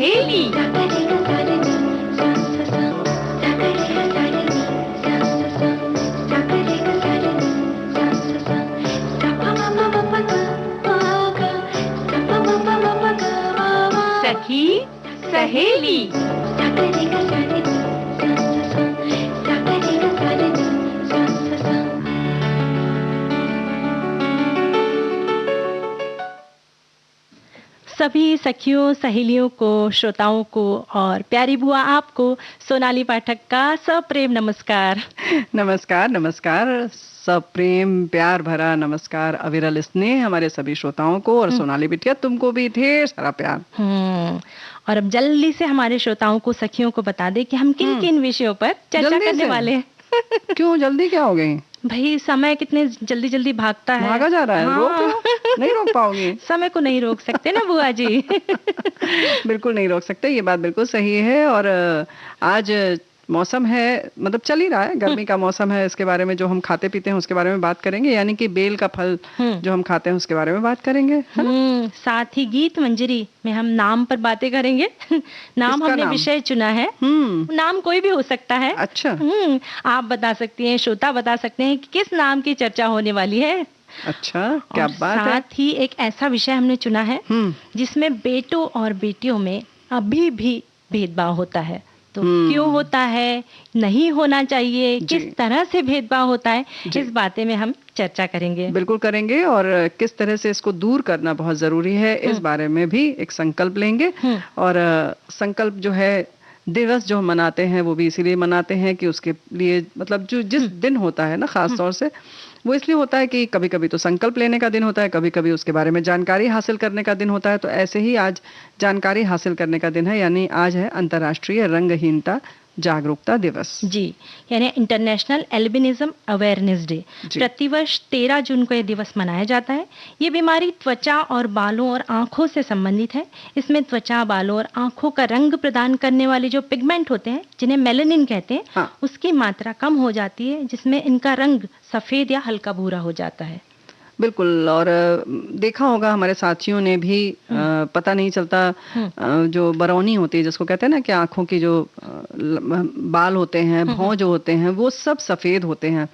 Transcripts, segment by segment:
सहेली। सखी सहेली। सभी सखियों, सहेलियों को, श्रोताओं को और प्यारी बुआ आपको सोनाली पाठक का सप्रेम नमस्कार। नमस्कार नमस्कार, सब प्रेम प्यार भरा नमस्कार, अविरल स्नेह हमारे सभी श्रोताओं को, और सोनाली बिटिया तुमको भी ढेर सारा प्यार। और अब जल्दी से हमारे श्रोताओं को, सखियों को बता दे कि हम किन किन विषयों पर चर्चा करने वाले हैं। क्यों जल्दी क्या हो गई भाई? समय कितने जल्दी जल्दी भागता है, भागा जा रहा है। हाँ। नहीं रोक पाओगे समय को नहीं रोक सकते ना बुआ जी। बिल्कुल नहीं रोक सकते, ये बात बिल्कुल सही है। और आज मौसम है, मतलब चल ही रहा है, गर्मी का मौसम है। इसके बारे में जो हम खाते पीते हैं उसके बारे में बात करेंगे, यानी कि बेल का फल जो हम खाते हैं उसके बारे में बात करेंगे। साथ ही गीत मंजरी में हम नाम पर बातें करेंगे। नाम हमने विषय चुना है। नाम कोई भी हो सकता है। अच्छा। आप बता सकती हैं, श्रोता बता सकते हैं कि किस नाम की चर्चा होने वाली है। अच्छा, क्या बात है। साथ ही एक ऐसा विषय हमने चुना है जिसमें बेटों और बेटियों में अभी भी भेदभाव होता है। तो क्यों होता है, नहीं होना चाहिए, किस तरह से भेदभाव होता है, इस बातें में हम चर्चा करेंगे। बिल्कुल करेंगे, और किस तरह से इसको दूर करना बहुत जरूरी है, इस बारे में भी एक संकल्प लेंगे। और संकल्प जो है, दिवस जो हम मनाते हैं वो भी इसीलिए मनाते हैं कि उसके लिए, मतलब जो जिस दिन होता है ना, खास तौर से वो इसलिए होता है कि कभी कभी तो संकल्प लेने का दिन होता है, कभी कभी उसके बारे में जानकारी हासिल करने का दिन होता है। तो ऐसे ही आज जानकारी हासिल करने का दिन है, यानी आज है अंतर्राष्ट्रीय रंगहीनता जागरूकता दिवस। जी, यानी इंटरनेशनल एल्बिनिज्म अवेयरनेस डे। प्रतिवर्ष 13 जून को यह दिवस मनाया जाता है। ये बीमारी त्वचा और बालों और आंखों से संबंधित है। इसमें त्वचा, बालों और आंखों का रंग प्रदान करने वाले जो पिगमेंट होते हैं, जिन्हें मेलानिन कहते हैं, उसकी मात्रा कम हो जाती है, जिसमें इनका रंग सफेद या हल्का भूरा हो जाता है। बिल्कुल। और देखा होगा हमारे साथियों ने भी, पता नहीं चलता, जो बरौनी होती है जिसको कहते हैं ना, कि आंखों की जो बाल होते हैं, भौं जो होते हैं, वो सब सफेद होते हैं।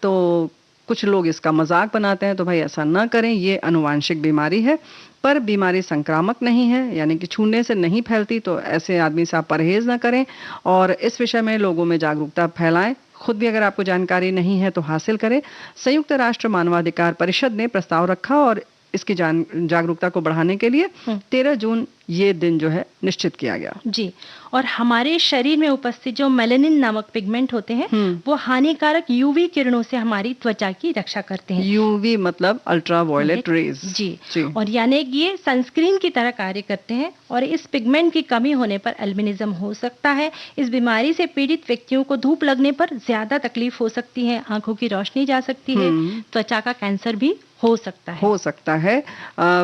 तो कुछ लोग इसका मजाक बनाते हैं, तो भाई ऐसा ना करें, ये अनुवांशिक बीमारी है, पर बीमारी संक्रामक नहीं है, यानी कि छूने से नहीं फैलती। तो ऐसे आदमी से आप परहेज ना करें और इस विषय में लोगों में जागरूकता फैलाएं। खुद भी अगर आपको जानकारी नहीं है तो हासिल करें। संयुक्त राष्ट्र मानवाधिकार परिषद ने प्रस्ताव रखा और इसकी जागरूकता को बढ़ाने के लिए 13 जून ये दिन जो है निश्चित किया गया। जी, और हमारे शरीर में उपस्थित जो मेलानिन नामक पिगमेंट होते हैं, वो हानिकारक यूवी किरणों से हमारी त्वचा की रक्षा करते हैं। यूवी मतलब अल्ट्रा वायलेट रेज। जी, और यानी कि ये सनस्क्रीन की तरह कार्य करते हैं, और इस पिगमेंट की कमी होने पर एल्बिनिज्म हो सकता है। इस बीमारी से पीड़ित व्यक्तियों को धूप लगने पर ज्यादा तकलीफ हो सकती है, आंखों की रोशनी जा सकती है, त्वचा का कैंसर भी हो सकता है।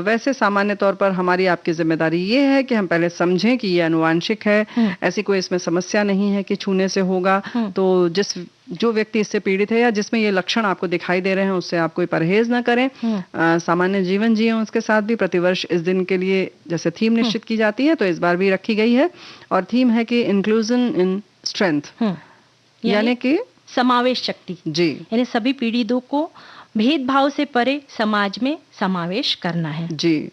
वैसे सामान्य तौर पर हमारी आपकी जिम्मेदारी ये है कि हम पहले समझें कि ये अनुवांशिक है, ऐसी कोई इसमें समस्या नहीं है कि छूने से होगा। तो जो व्यक्ति इससे पीड़ित है या जिसमें ये लक्षण आपको दिखाई दे रहे हैं, उससे आप कोई परहेज ना करें, सामान्य जीवन जिए उसके साथ भी। प्रतिवर्ष इस दिन के लिए जैसे थीम निश्चित की जाती है, तो इस बार भी रखी गई है, और थीम है कि इंक्लूजन इन स्ट्रेंथ, यानी कि समावेश शक्ति। जी, यानी सभी पीड़ितों को भेदभाव से परे समाज में समावेश करना है। जी,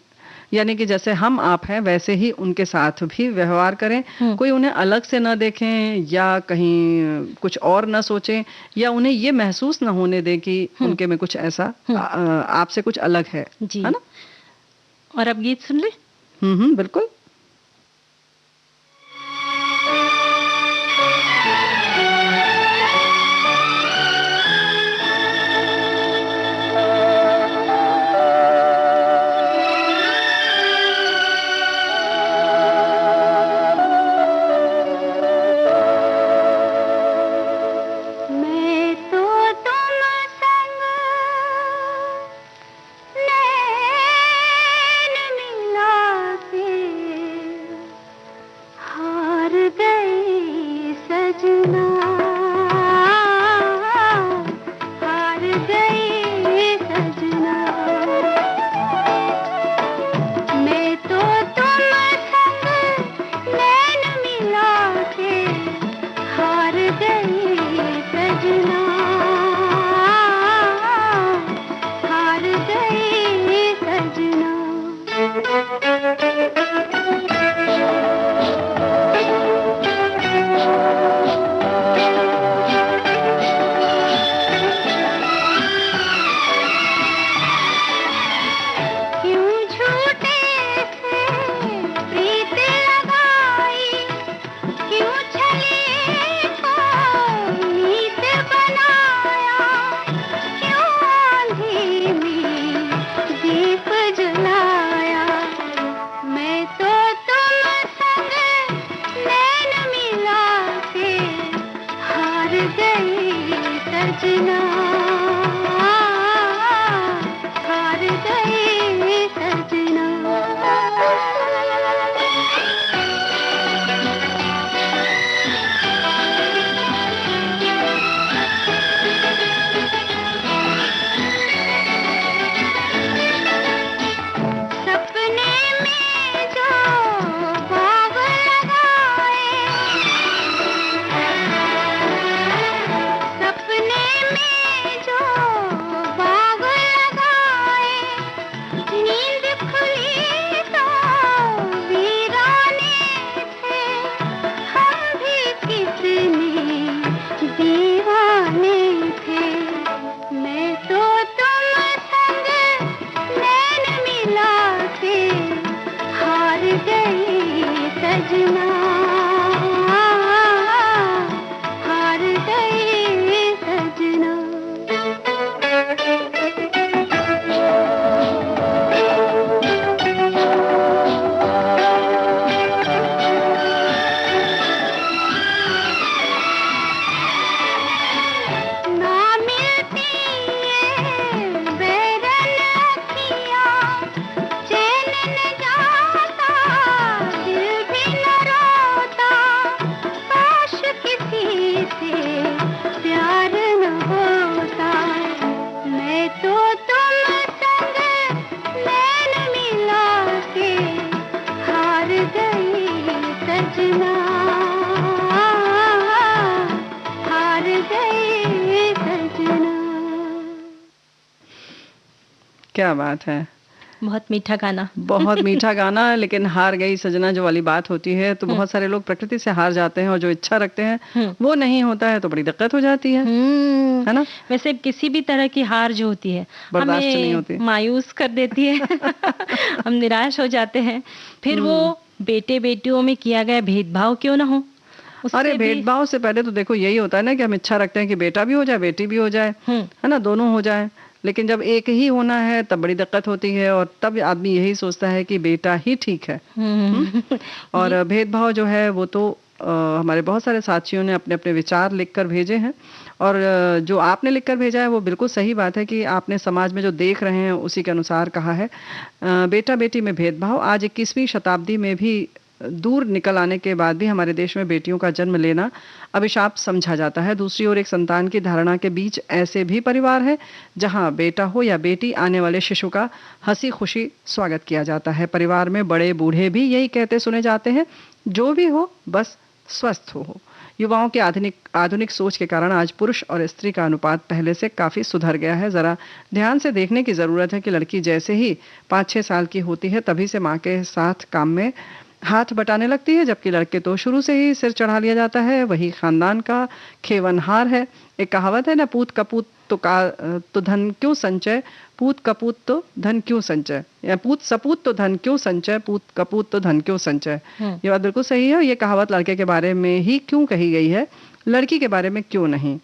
यानी कि जैसे हम आप हैं वैसे ही उनके साथ भी व्यवहार करें। कोई उन्हें अलग से न देखें या कहीं कुछ और न सोचें, या उन्हें ये महसूस न होने दें कि उनके में कुछ ऐसा आपसे कुछ अलग है ना। और अब गीत सुन ले। बिल्कुल। नैन मिला के से हार गई सजना, हार गई सजना। सजना, हार गई सजना। सपने में जो बाग लगाए, सपने में जो बाग लगाए, नींद खुली तो वीराने थे, हम भी कितने दीवाने थे। मैं तो तुम संग नैन मिला के हार गई सजना, हार गई सजना। ना मिलती ये बैरन अखियाँ, चैन न जाता, दिल भी न रोता, काश किसी से प्यार न होता। मैं तो तुम संग नैन मिला के हार गई सजना, हार गई सजना। क्या बात है, बहुत मीठा गाना। बहुत मीठा गाना। लेकिन हार गई सजना जो वाली बात होती है तो बहुत सारे लोग प्रकृति से हार जाते हैं और जो इच्छा रखते हैं वो नहीं होता है तो बड़ी दिक्कत हो जाती है ना। वैसे किसी भी तरह की हार जो होती है बर्दाश्त नहीं हमें होती, मायूस कर देती है। हम निराश हो जाते हैं। फिर वो बेटे बेटियों में किया गया भेदभाव क्यों ना हो। अरे भेदभाव से पहले तो देखो यही होता है ना कि हम इच्छा रखते हैं कि बेटा भी हो जाए बेटी भी हो जाए, है ना, दोनों हो जाए। लेकिन जब एक ही होना है तब बड़ी दिक्कत होती है और तब आदमी यही सोचता है कि बेटा ही ठीक है। और भेदभाव जो है वो तो हमारे बहुत सारे साथियों ने अपने अपने विचार लिखकर भेजे हैं और जो आपने लिखकर भेजा है वो बिल्कुल सही बात है कि आपने समाज में जो देख रहे हैं उसी के अनुसार कहा है। बेटा बेटी में भेदभाव आज 21वीं शताब्दी में भी दूर निकल आने के बाद भी हमारे देश में बेटियों का जन्म लेना अभिशाप समझा जाता है। दूसरी ओर एक संतान की धारणा के बीच ऐसे भी परिवार हैं जहां बेटा हो या बेटी आने वाले शिशु का हंसी खुशी स्वागत किया जाता है। परिवार में बड़े बूढ़े भी यही कहते सुने जाते हैं, जो भी हो बस स्वस्थ हो। युवाओं की आधुनिक सोच के कारण आज पुरुष और स्त्री का अनुपात पहले से काफी सुधर गया है। जरा ध्यान से देखने की जरूरत है कि लड़की जैसे ही 5-6 साल की होती है तभी से माँ के साथ काम में हाथ बटाने लगती है, जबकि लड़के तो शुरू से ही सिर चढ़ा लिया जाता है। वही खानदान का खेवनहार है। एक कहावत है ना, पूत कपूत तो धन क्यों संचय, पूत कपूत तो धन क्यों संचय, या पूत सपूत तो धन क्यों संचय, पूत कपूत तो धन क्यों संचय। ये बात बिल्कुल सही है। ये कहावत लड़के के बारे में ही क्यों कही गई है, लड़की के बारे में क्यों नहीं।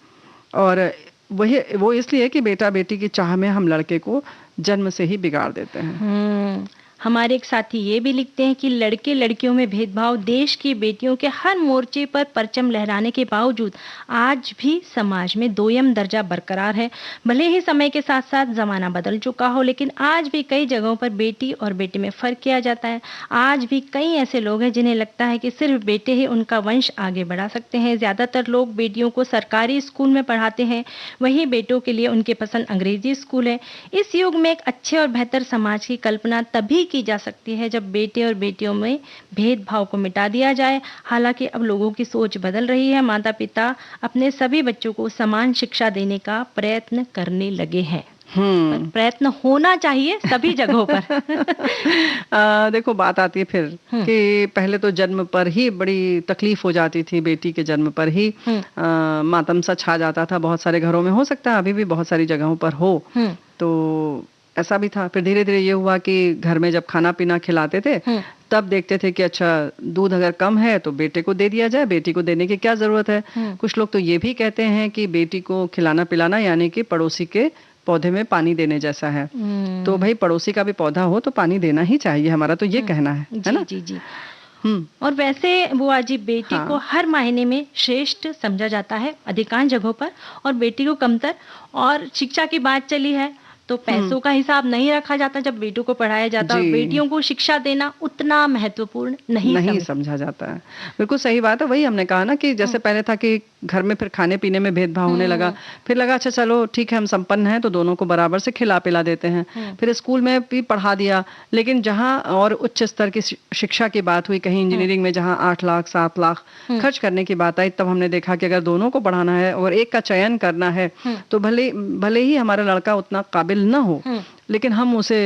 और वो इसलिए कि बेटा बेटी की चाह में हम लड़के को जन्म से ही बिगाड़ देते हैं। हमारे एक साथी ये भी लिखते हैं कि लड़के लड़कियों में भेदभाव देश की बेटियों के हर मोर्चे पर परचम लहराने के बावजूद आज भी समाज में दोयम दर्जा बरकरार है। भले ही समय के साथ साथ जमाना बदल चुका हो, लेकिन आज भी कई जगहों पर बेटी और बेटे में फर्क किया जाता है। आज भी कई ऐसे लोग हैं जिन्हें लगता है कि सिर्फ बेटे ही उनका वंश आगे बढ़ा सकते हैं। ज्यादातर लोग बेटियों को सरकारी स्कूल में पढ़ाते हैं, वहीं बेटों के लिए उनके पसंद अंग्रेजी स्कूल है। इस युग में एक अच्छे और बेहतर समाज की कल्पना तभी की जा सकती है जब बेटे और बेटियों में भेदभाव को मिटा दिया जाए। हालांकि अब लोगों की सोच बदल रही है, माता पिता अपने सभी बच्चों को समान शिक्षा देने का प्रयत्न करने लगे हैं। पर प्रयत्न होना चाहिए सभी जगहों पर। देखो बात आती है फिर कि पहले तो जन्म पर ही बड़ी तकलीफ हो जाती थी, बेटी के जन्म पर ही मातम सा छा जाता था बहुत सारे घरों में, हो सकता है अभी भी बहुत सारी जगहों पर हो। तो ऐसा भी था। फिर धीरे धीरे ये हुआ कि घर में जब खाना पीना खिलाते थे तब देखते थे कि अच्छा दूध अगर कम है तो बेटे को दे दिया जाए, बेटी को देने की क्या जरूरत है। कुछ लोग तो ये भी कहते हैं कि बेटी को खिलाना पिलाना यानी कि पड़ोसी के पौधे में पानी देने जैसा है। तो भाई पड़ोसी का भी पौधा हो तो पानी देना ही चाहिए, हमारा तो ये कहना है ना? जी जी। और वैसे बुआ जी, बेटी को हर मायने में श्रेष्ठ समझा जाता है अधिकांश जगहों पर, और बेटी को कमतर। और शिक्षा की बात चली है तो पैसों का हिसाब नहीं रखा जाता जब बेटों को पढ़ाया जाता है, और बेटियों को शिक्षा देना उतना महत्वपूर्ण नहीं समझा जाता है। बिल्कुल सही बात है। वही हमने कहा ना कि जैसे पहले था कि घर में फिर खाने पीने में भेदभाव होने लगा, फिर लगा अच्छा चलो ठीक है हम संपन्न हैं तो दोनों को बराबर से खिला पिला देते हैं। फिर स्कूल में भी पढ़ा दिया, लेकिन जहाँ और उच्च स्तर की शिक्षा की बात हुई, कहीं इंजीनियरिंग में जहाँ 8 लाख 7 लाख खर्च करने की बात आई, तब हमने देखा कि अगर दोनों को पढ़ाना है और एक का चयन करना है तो भले ही हमारा लड़का उतना काबिल न हो, लेकिन हम उसे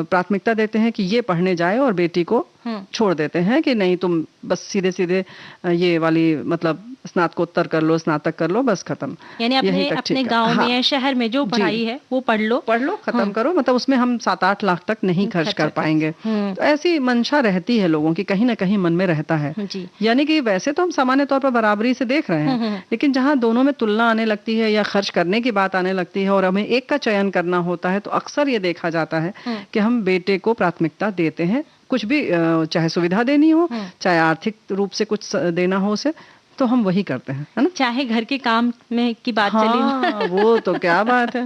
प्राथमिकता देते हैं कि ये पढ़ने जाए और बेटी को छोड़ देते हैं कि नहीं तुम बस सीधे सीधे ये वाली मतलब स्नातकोत्तर कर लो, स्नातक कर लो, बस खत्म। यानी अपने गांव में या शहर में जो पढ़ाई है वो पढ़ लो खत्म करो। मतलब उसमें हम 7-8 लाख तक नहीं खर्च कर पाएंगे। तो ऐसी मंशा रहती है लोगों की, कहीं ना कहीं मन में रहता है। यानी कि वैसे तो हम सामान्य तौर पर बराबरी से देख रहे हैं, लेकिन जहाँ दोनों में तुलना आने लगती है या खर्च करने की बात आने लगती है और हमें एक का चयन करना होता है, तो अक्सर ये देखा जाता है कि हम बेटे को प्राथमिकता देते हैं। कुछ भी चाहे सुविधा देनी हो, चाहे आर्थिक रूप से कुछ देना हो उसे, तो हम वही करते हैं, है ना? चाहे घर के काम में की बात चली वो तो क्या बात है।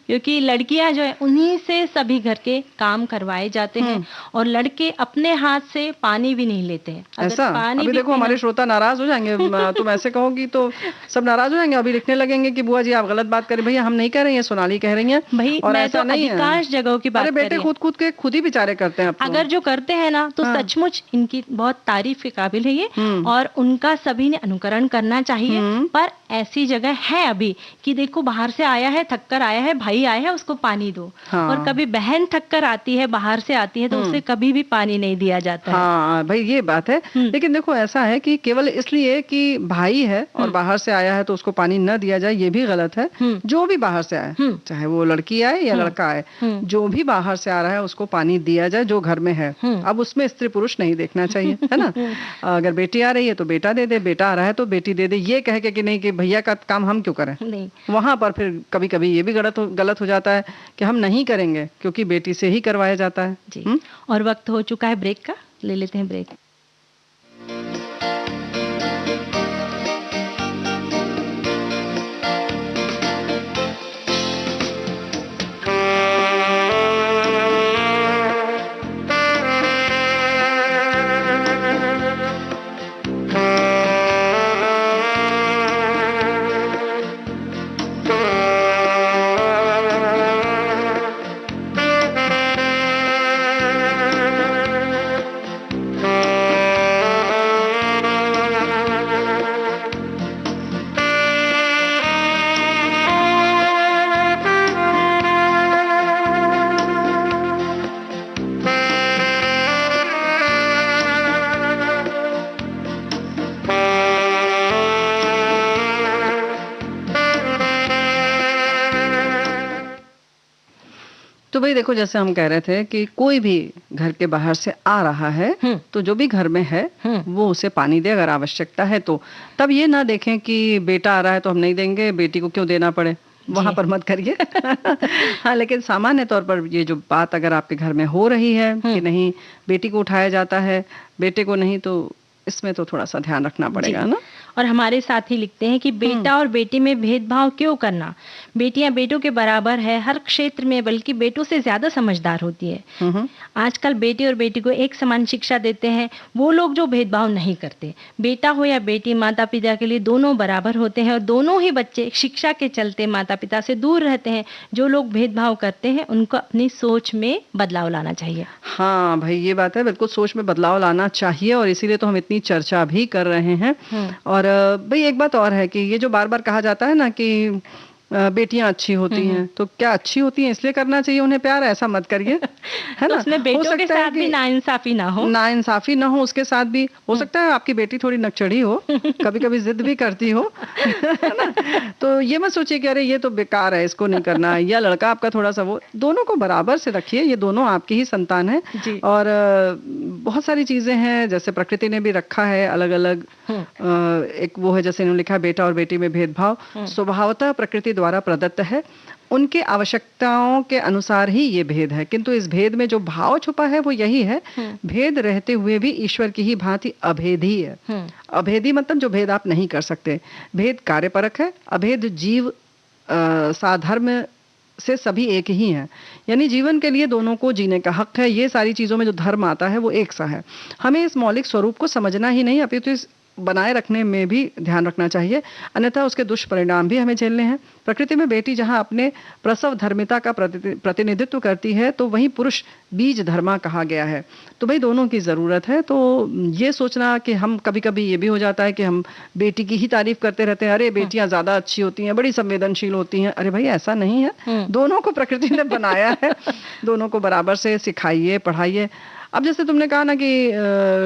क्योंकि लड़कियां जो है उन्हीं से सभी घर के काम करवाए जाते हैं, और लड़के अपने हाथ से पानी भी नहीं लेते हैं। ऐसा अभी देखो हमारे श्रोता नाराज हो जाएंगे, तुम ऐसे कहोगी तो सब नाराज हो जाएंगे, अभी लिखने लगेंगे कि बुआ जी आप गलत बात करें। भैया हम नहीं कह रहे हैं, सोनाली कह रही है भाई, और ऐसा नहीं है। अधिकांश जगहों की बात, बेटे खुद ही बेचारे करते हैं। अगर जो करते हैं ना तो सचमुच इनकी बहुत तारीफ के काबिल है ये, और उनका सभी ने अनुकरण करना चाहिए। पर ऐसी जगह है अभी कि देखो बाहर से आया है, थक कर आया है, भाई आया है, उसको पानी दो। और कभी बहन थक कर आती है, बाहर से आती है, तो उसे कभी भी पानी नहीं दिया जाता है। हाँ भाई ये बात है। लेकिन देखो ऐसा है कि केवल इसलिए कि भाई है और बाहर से आया है तो उसको पानी न दिया जाए, ये भी गलत है। जो भी बाहर से आए, चाहे वो लड़की आए या लड़का आए, जो भी बाहर से आ रहा है उसको पानी दिया जाए जो घर में है। अब उसमें स्त्री पुरुष नहीं देखना चाहिए, है ना? अगर बेटी आ रही है तो बेटा दे दे, बेटा आ रहा है तो बेटी दे दे। ये कह के कि नहीं कि भैया का काम हम क्यों करें, नहीं। वहां पर फिर कभी कभी ये भी गलत हो जाता है कि हम नहीं करेंगे क्योंकि बेटी से ही करवाया जाता है जी। और वक्त हो चुका है ब्रेक का, ले लेते हैं ब्रेक। तो भाई देखो जैसे हम कह रहे थे कि कोई भी घर के बाहर से आ रहा है तो जो भी घर में है वो उसे पानी दे अगर आवश्यकता है तो। तब ये ना देखें कि बेटा आ रहा है तो हम नहीं देंगे, बेटी को क्यों देना पड़े, वहां पर मत करिए। हाँ, लेकिन सामान्य तौर पर ये जो बात अगर आपके घर में हो रही है कि नहीं बेटी को उठाया जाता है, बेटे को नहीं, तो इसमें तो थोड़ा सा ध्यान रखना पड़ेगा ना। और हमारे साथी लिखते हैं कि बेटा और बेटी में भेदभाव क्यों करना, बेटियां बेटों के बराबर है हर क्षेत्र में, बल्कि बेटों से ज्यादा समझदार होती है। आजकल बेटे और बेटी को एक समान शिक्षा देते हैं वो लोग जो भेदभाव नहीं करते। बेटा हो या बेटी, माता पिता के लिए दोनों बराबर होते हैं और दोनों ही बच्चे शिक्षा के चलते माता पिता से दूर रहते हैं। जो लोग भेदभाव करते हैं उनको अपनी सोच में बदलाव लाना चाहिए। हाँ भाई, ये बात है, बिल्कुल सोच में बदलाव लाना चाहिए और इसीलिए तो हम इतनी चर्चा भी कर रहे हैं। और भाई एक बात और है कि ये जो बार बार कहा जाता है ना कि बेटियां अच्छी होती हैं, तो क्या अच्छी होती हैं इसलिए करना चाहिए उन्हें प्यार, ऐसा मत करिए, है ना। तो उसमें बेटों के साथ भी नाइंसाफी ना हो, उसके साथ भी हो सकता है आपकी बेटी थोड़ी नकचढ़ी हो, कभी कभी जिद भी करती हो, है ना। तो ये मत सोचिए कि अरे ये तो बेकार है, इसको नहीं करना है, या लड़का आपका थोड़ा सा वो, दोनों को बराबर से रखिए, ये दोनों आपकी ही संतान है। और बहुत सारी चीजें हैं जैसे प्रकृति ने भी रखा है अलग अलग, एक वो है जैसे इन्होंने लिखा बेटा और बेटी में भेदभाव स्वभावतः प्रकृति द्वारा प्रदत्त है, उनके आवश्यकताओं के अनुसार ही ये भेद है, किंतु इस भेद में जो भाव छुपा है वो यही है, भेद रहते हुए भी ईश्वर की ही भांति अभेदी है। अभेदी मतलब जो भेद आप नहीं कर सकते, भेद कार्यपरक है, अभेद जीव साधर्म से सभी एक ही हैं, यानी जीवन के लिए दोनों को जीने का हक है। ये सारी चीजों में जो धर्म आता है वो एक सा है। हमें इस मौलिक स्वरूप को समझना ही नहीं, अपितु इस बनाए रखने में भी ध्यान रखना चाहिए, अन्यथा उसके दुष्परिणाम भी हमें झेलने हैं। प्रकृति में बेटी जहां अपने प्रसव धर्मिता का प्रतिनिधित्व करती है, तो वहीं पुरुष बीज धर्मा कहा गया है। तो भाई दोनों की जरूरत है। तो ये सोचना कि हम कभी कभी ये भी हो जाता है कि हम बेटी की ही तारीफ करते रहते हैं, अरे बेटियां ज्यादा अच्छी होती हैं, बड़ी संवेदनशील होती हैं। अरे भाई ऐसा नहीं है, दोनों को प्रकृति ने बनाया है, दोनों को बराबर से सिखाइए, पढ़ाइए। अब जैसे तुमने कहा ना कि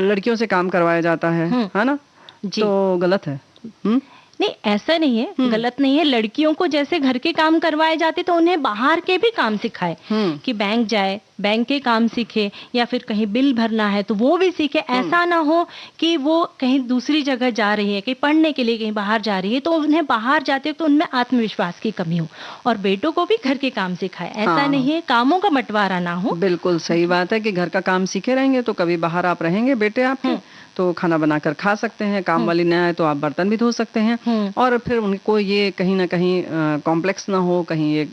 लड़कियों से काम करवाया जाता है ना, तो गलत है। नहीं, ऐसा नहीं है, गलत नहीं है। लड़कियों को जैसे घर के काम करवाए जाते तो उन्हें बाहर के भी काम सिखाए, कि बैंक जाए, बैंक के काम सीखे, या फिर कहीं बिल भरना है तो वो भी सीखे। ऐसा ना हो कि वो कहीं दूसरी जगह जा रही है, कहीं पढ़ने के लिए कहीं बाहर जा रही है, तो उन्हें बाहर जाते तो उनमें आत्मविश्वास की कमी हो। और बेटों को भी घर के काम सिखाए, ऐसा नहीं है कामों का बंटवारा ना हो। बिल्कुल सही बात है कि घर का काम सीखे रहेंगे तो कभी बाहर आप रहेंगे बेटे आपके, तो खाना बनाकर खा सकते हैं, काम वाली न आए तो आप बर्तन भी धो सकते हैं। और फिर उनको ये कहीं ना कहीं कॉम्प्लेक्स ना हो, कहीं ये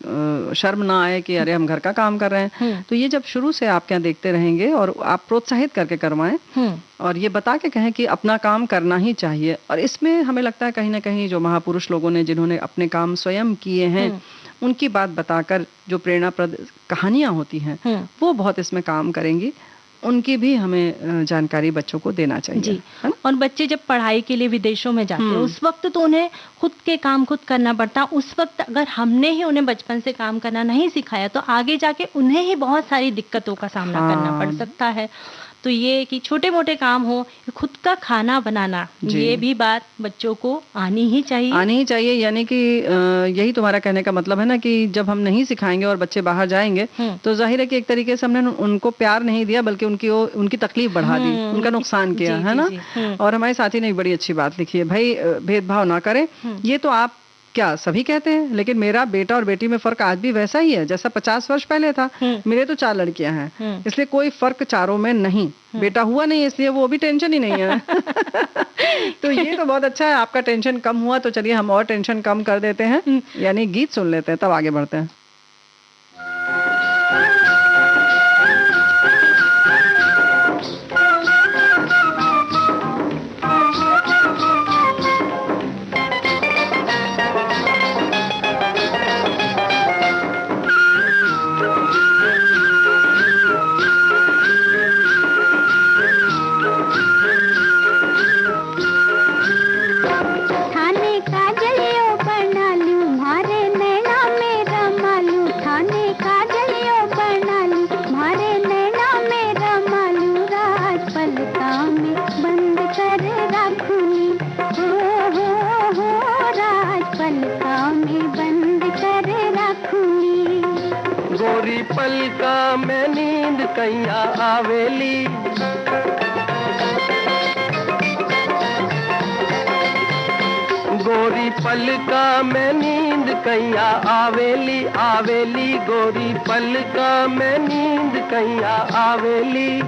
शर्म ना आए कि अरे हम घर का काम कर रहे हैं। तो ये जब शुरू से आप क्या देखते रहेंगे और आप प्रोत्साहित करके करवाएं और ये बता के कहें कि अपना काम करना ही चाहिए। और इसमें हमें लगता है कहीं ना कहीं जो महापुरुष लोगों ने जिन्होंने अपने काम स्वयं किए हैं, उनकी बात बताकर जो प्रेरणाप्रद कहानियां होती हैं वो बहुत इसमें काम करेंगी। उनकी भी हमें जानकारी बच्चों को देना चाहिए। जी। और बच्चे जब पढ़ाई के लिए विदेशों में जाते हैं उस वक्त तो उन्हें खुद के काम खुद करना पड़ता। उस वक्त अगर हमने ही उन्हें बचपन से काम करना नहीं सिखाया तो आगे जाके उन्हें ही बहुत सारी दिक्कतों का सामना करना पड़ सकता है। तो ये कि छोटे मोटे काम हो, खुद का खाना बनाना, ये भी बात बच्चों को आनी ही चाहिए। यानी कि यही तुम्हारा कहने का मतलब है ना कि जब हम नहीं सिखाएंगे और बच्चे बाहर जाएंगे तो जाहिर है कि एक तरीके से हमने उनको प्यार नहीं दिया बल्कि उनकी तकलीफ बढ़ा दी, उनका नुकसान किया, है ना। और हमारे साथी ने बड़ी अच्छी बात लिखी है, भाई भेदभाव ना करें। ये तो आप क्या सभी कहते हैं, लेकिन मेरा बेटा और बेटी में फर्क आज भी वैसा ही है जैसा 50 वर्ष पहले था। मेरे तो 4 लड़कियां हैं, इसलिए कोई फर्क चारों में नहीं। बेटा हुआ नहीं इसलिए वो भी टेंशन ही नहीं है। तो ये तो बहुत अच्छा है, आपका टेंशन कम हुआ। तो चलिए हम और टेंशन कम कर देते हैं, यानी गीत सुन लेते हैं, तब आगे बढ़ते हैं। पलका में नींद कैया आवेली, गोरी पलका में नींद कैया आवेली, आवेली गोरी पलका में नींद कैया आवेली।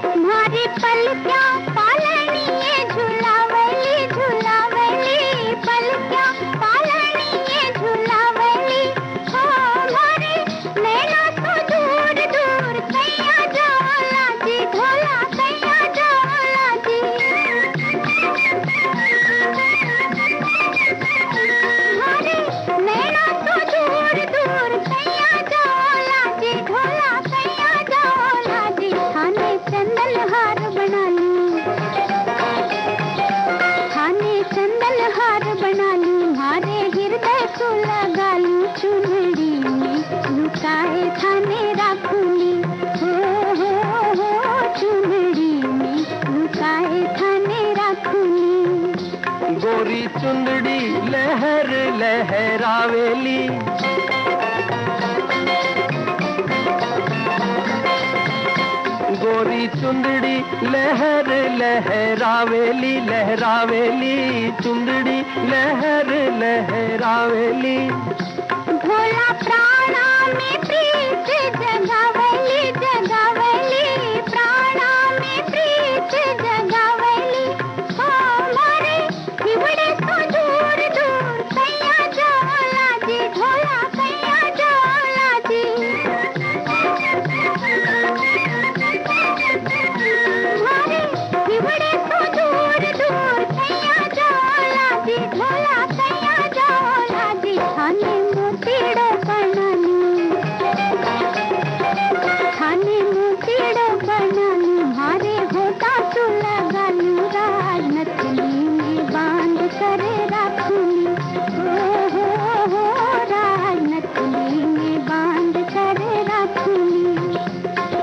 तुम्हारी पलका पालनी चंदन हार बना लूं, मारे हृदय को लगा लूं, चुनरी में लुकाए थाने राखूंगी, हो चुनरी में लुकाए थाने राखूंगी। गोरी चुंदड़ी लहर लहरावेली, गोरी चुंदड़ी लहर लहरावेली, लहरावेली चुंदड़ी लहर लहरावेली। भोला प्राणा में प्रीत जगावेली, जगावेली प्राणा में प्रीत जगावेली। हो मारे हिवड़े सो दूर दूर कैया जाला जी, ढोला कैया जाला जी। मारे हिवड़े सो दूर दूर कैया जाला जी, ढोला कैया जाला जी। थाने मोतीड़ो बनानी, थाने मोतीड़ो बनानी, मारे होता तो लगा लूं, राजनथली में बांध कर राखूंगी, हो राजनथली में बांध कर राखूंगी।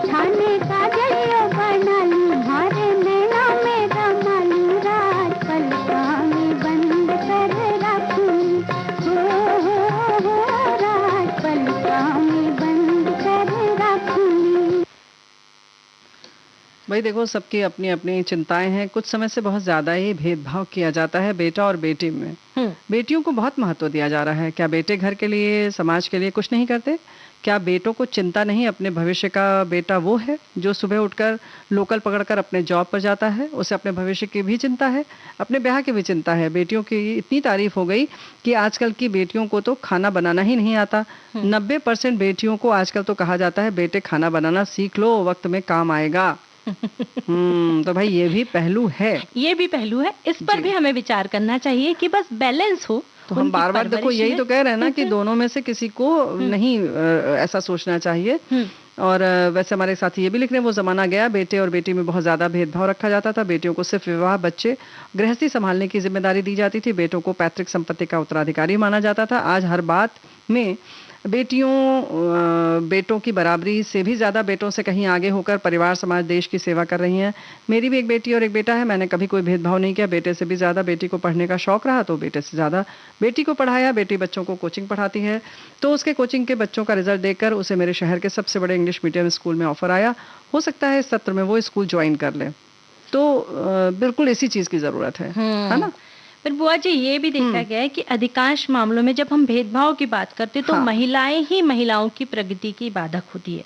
थाने का जलियो बना लूं, मारे नैना में रमा लूं, राज पलका में बंद कर राखूंगी, हो राज पलका में बंद कर राखूंगी। भाई देखो, सबकी अपनी अपनी चिंताएं हैं। कुछ समय से बहुत ज्यादा ही भेदभाव किया जाता है बेटा और बेटी में। बेटियों को बहुत महत्व दिया जा रहा है। क्या बेटे घर के लिए, समाज के लिए कुछ नहीं करते? क्या बेटों को चिंता नहीं अपने भविष्य का? बेटा वो है जो सुबह उठकर लोकल पकड़कर अपने जॉब पर जाता है, उसे अपने भविष्य की भी चिंता है, अपने ब्याह की भी चिंता है। बेटियों की इतनी तारीफ हो गई कि आजकल की बेटियों को तो खाना बनाना ही नहीं आता। 90% बेटियों को आजकल तो कहा जाता है बेटे खाना बनाना सीख लो, वक्त में काम आएगा। तो भाई ये भी पहलू है, ये भी पहलू है। इस पर भी हमें विचार करना चाहिए कि बस बैलेंस हो। तो हम बार बार देखो यही तो कह रहे हैं ना कि दोनों में से किसी को नहीं ऐसा सोचना चाहिए। और वैसे हमारे साथी ये भी लिख रहे हैं, वो जमाना गया बेटे और बेटी में बहुत ज्यादा भेदभाव रखा जाता था। बेटियों को सिर्फ विवाह, बच्चे, गृहस्थी संभालने की जिम्मेदारी दी जाती थी। बेटों को पैतृक संपत्ति का उत्तराधिकारी माना जाता था। आज हर बात में बेटों की बराबरी से भी ज्यादा बेटों से कहीं आगे होकर परिवार, समाज, देश की सेवा कर रही हैं। मेरी भी एक बेटी और एक बेटा है। मैंने कभी कोई भेदभाव नहीं किया। बेटे से भी ज्यादा बेटी को पढ़ने का शौक रहा तो बेटे से ज्यादा बेटी को पढ़ाया। बेटी बच्चों को कोचिंग पढ़ाती है तो उसके कोचिंग के बच्चों का रिजल्ट देखकर उसे मेरे शहर के सबसे बड़े इंग्लिश मीडियम स्कूल में ऑफर आया। हो सकता है इस सत्र में वो स्कूल ज्वाइन कर ले। तो बिल्कुल इसी चीज की जरूरत है ना। पर बुआ जी, ये भी देखा गया है कि अधिकांश मामलों में जब हम भेदभाव की बात करते हैं तो महिलाएं ही महिलाओं की प्रगति की बाधक होती है।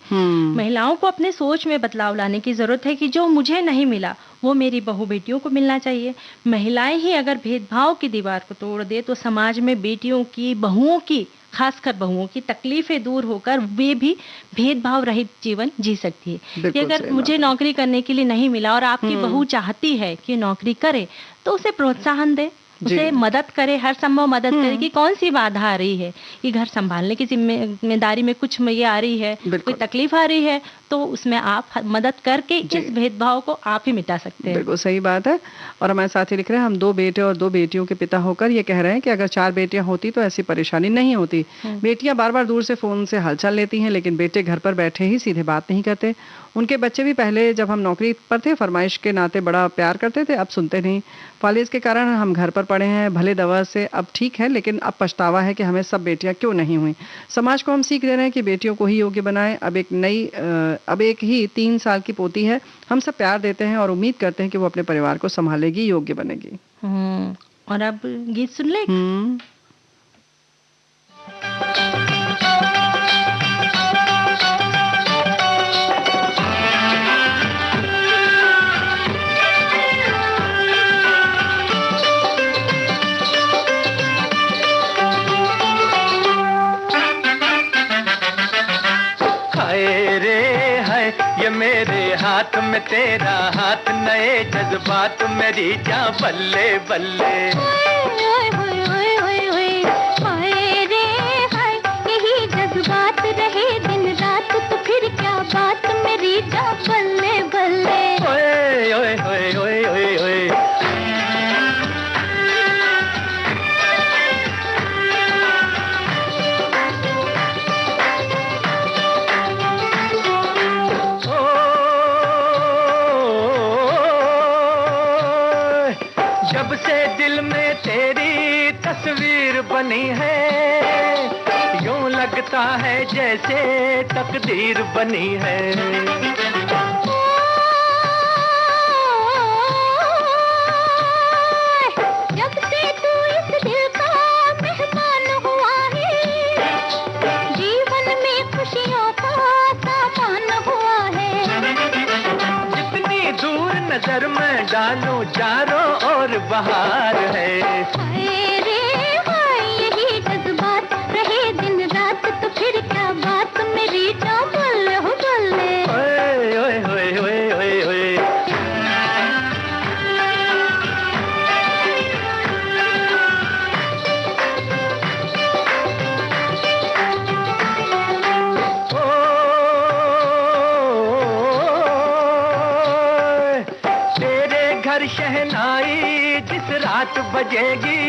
महिलाओं को अपने सोच में बदलाव लाने की जरूरत है कि जो मुझे नहीं मिला वो मेरी बहू बेटियों को मिलना चाहिए। महिलाएं ही अगर भेदभाव की दीवार को तोड़ दे तो समाज में बेटियों की, बहुओं की, खासकर बहुओं की तकलीफें दूर होकर वे भी भेदभाव रहित जीवन जी सकती है। कि अगर मुझे नौकरी करने के लिए नहीं मिला और आपकी बहू चाहती है कि नौकरी करे तो उसे प्रोत्साहन दे, उसे मदद करे, हर संभव मदद करे। कि कौन सी बाधा आ रही है, कि घर संभालने की जिम्मेदारी में कुछ ये आ रही है, कोई तकलीफ आ रही है, तो उसमें आप मदद करके इस भेदभाव को आप ही मिटा सकते हैं। बिल्कुल सही बात है। और हमारे साथी लिख रहे हैं, हम 2 बेटे और 2 बेटियों के पिता होकर ये कह रहे हैं कि अगर 4 बेटियां होती तो ऐसी परेशानी नहीं होती। बेटियां बार बार दूर से फोन से हालचाल लेती हैं, लेकिन बेटे घर पर बैठे ही सीधे बात नहीं करते। उनके बच्चे भी पहले जब हम नौकरी पर थे फरमाइश के नाते बड़ा प्यार करते थे, अब सुनते नहीं। फालिज के कारण हम घर पर पड़े हैं, भले दवा से अब ठीक है, लेकिन अब पछतावा है कि हमें सब बेटियां क्यों नहीं हुई। समाज को हम सीख दे रहे हैं कि बेटियों को ही योग्य बनाएं। अब एक ही 3 साल की पोती है। हम सब प्यार देते हैं और उम्मीद करते हैं कि वो अपने परिवार को संभालेगी, योग्य बनेगी। और अब गीत सुन ले। मेरे हाथ में तेरा हाथ, नए जज्बात मेरी जान बल्ले बल्ले। यही जज्बात रहे दिन रात तो फिर क्या बात मेरी जान बल्ले बल्ले। ओए ओए ओए ओए ओए ओए तस्वीर बनी है, यूं लगता है जैसे तकदीर बनी है। जब से तू इस दिल का मेहमान हुआ है, जीवन में खुशियों का सामान हुआ है। जितनी दूर नजर में डालूं चारों ओर बहार है। हाय रे हाय, यही जज्बात रहे दिन रात तो फिर क्या बात, मेरी जान बल्ले हो बल्ले। ओए ओए ओए ओए ओए ओए। शहनाई जिस रात बजेगी,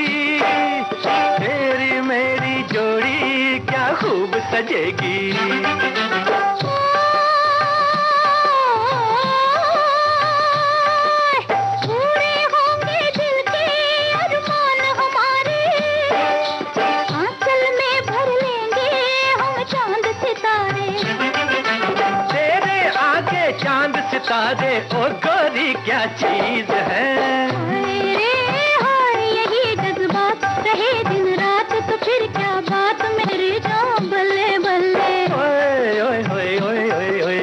तेरी मेरी जोड़ी क्या खूब सजेगी। पूरे होंगे दिल के अरमान हमारे, आंचल में भर लेंगे हम चांद सितारे। तेरे आगे चांद सितारे ओ गोरी क्या चीज है। हाय रे हाय, यही जज्बात रहे दिन रात तो फिर क्या बात, मेरी जान बल्ले बल्ले। ओए ओए ओए ओए ओए ओए।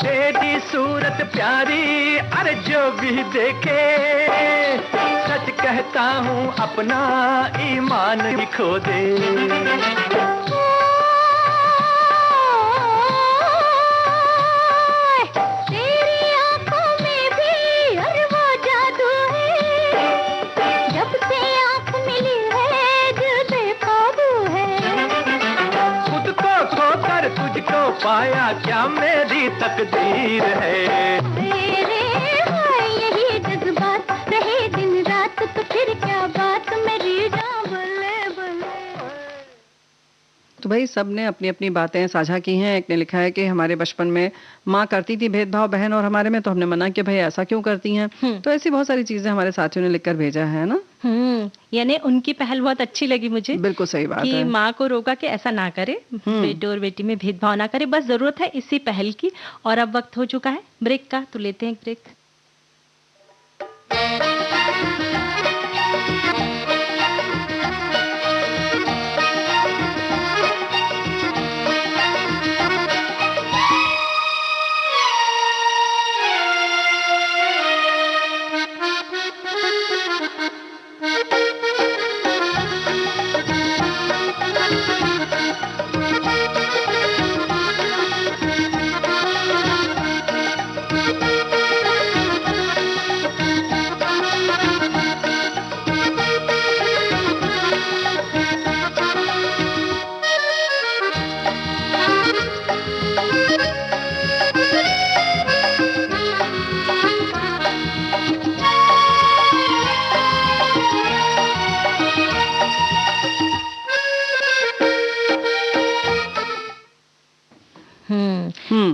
तेरी सूरत प्यारी अरे जो भी देखे, सच कहता हूँ अपना ईमान ही खो दे। तेरी आंखों में भी अरे वो जादू है, जब से आंख मिली है दिल बेकाबू है। खुद को खोकर तुझको पाया क्या मेरी तकदीर है। मेरे हाय, यही जज्बात रहे दिन रात तो फिर क्या बात, मेरी जान बल्ले बल्ले। तो भाई सब ने अपनी अपनी बातें साझा की हैं। एक ने लिखा है कि हमारे बचपन में माँ करती थी भेदभाव बहन और हमारे में, तो हमने मना कि भाई ऐसा क्यों करती हैं। तो ऐसी बहुत सारी चीजें हमारे साथियों ने लिखकर भेजा है ना। यानी उनकी पहल बहुत अच्छी लगी मुझे बिल्कुल सही बात कि है। माँ को रोका कि ऐसा ना करे, बेटे और बेटी में भेदभाव ना करे, बस जरूरत है इसी पहल की। और अब वक्त हो चुका है ब्रेक का, तो लेते हैं ब्रेक।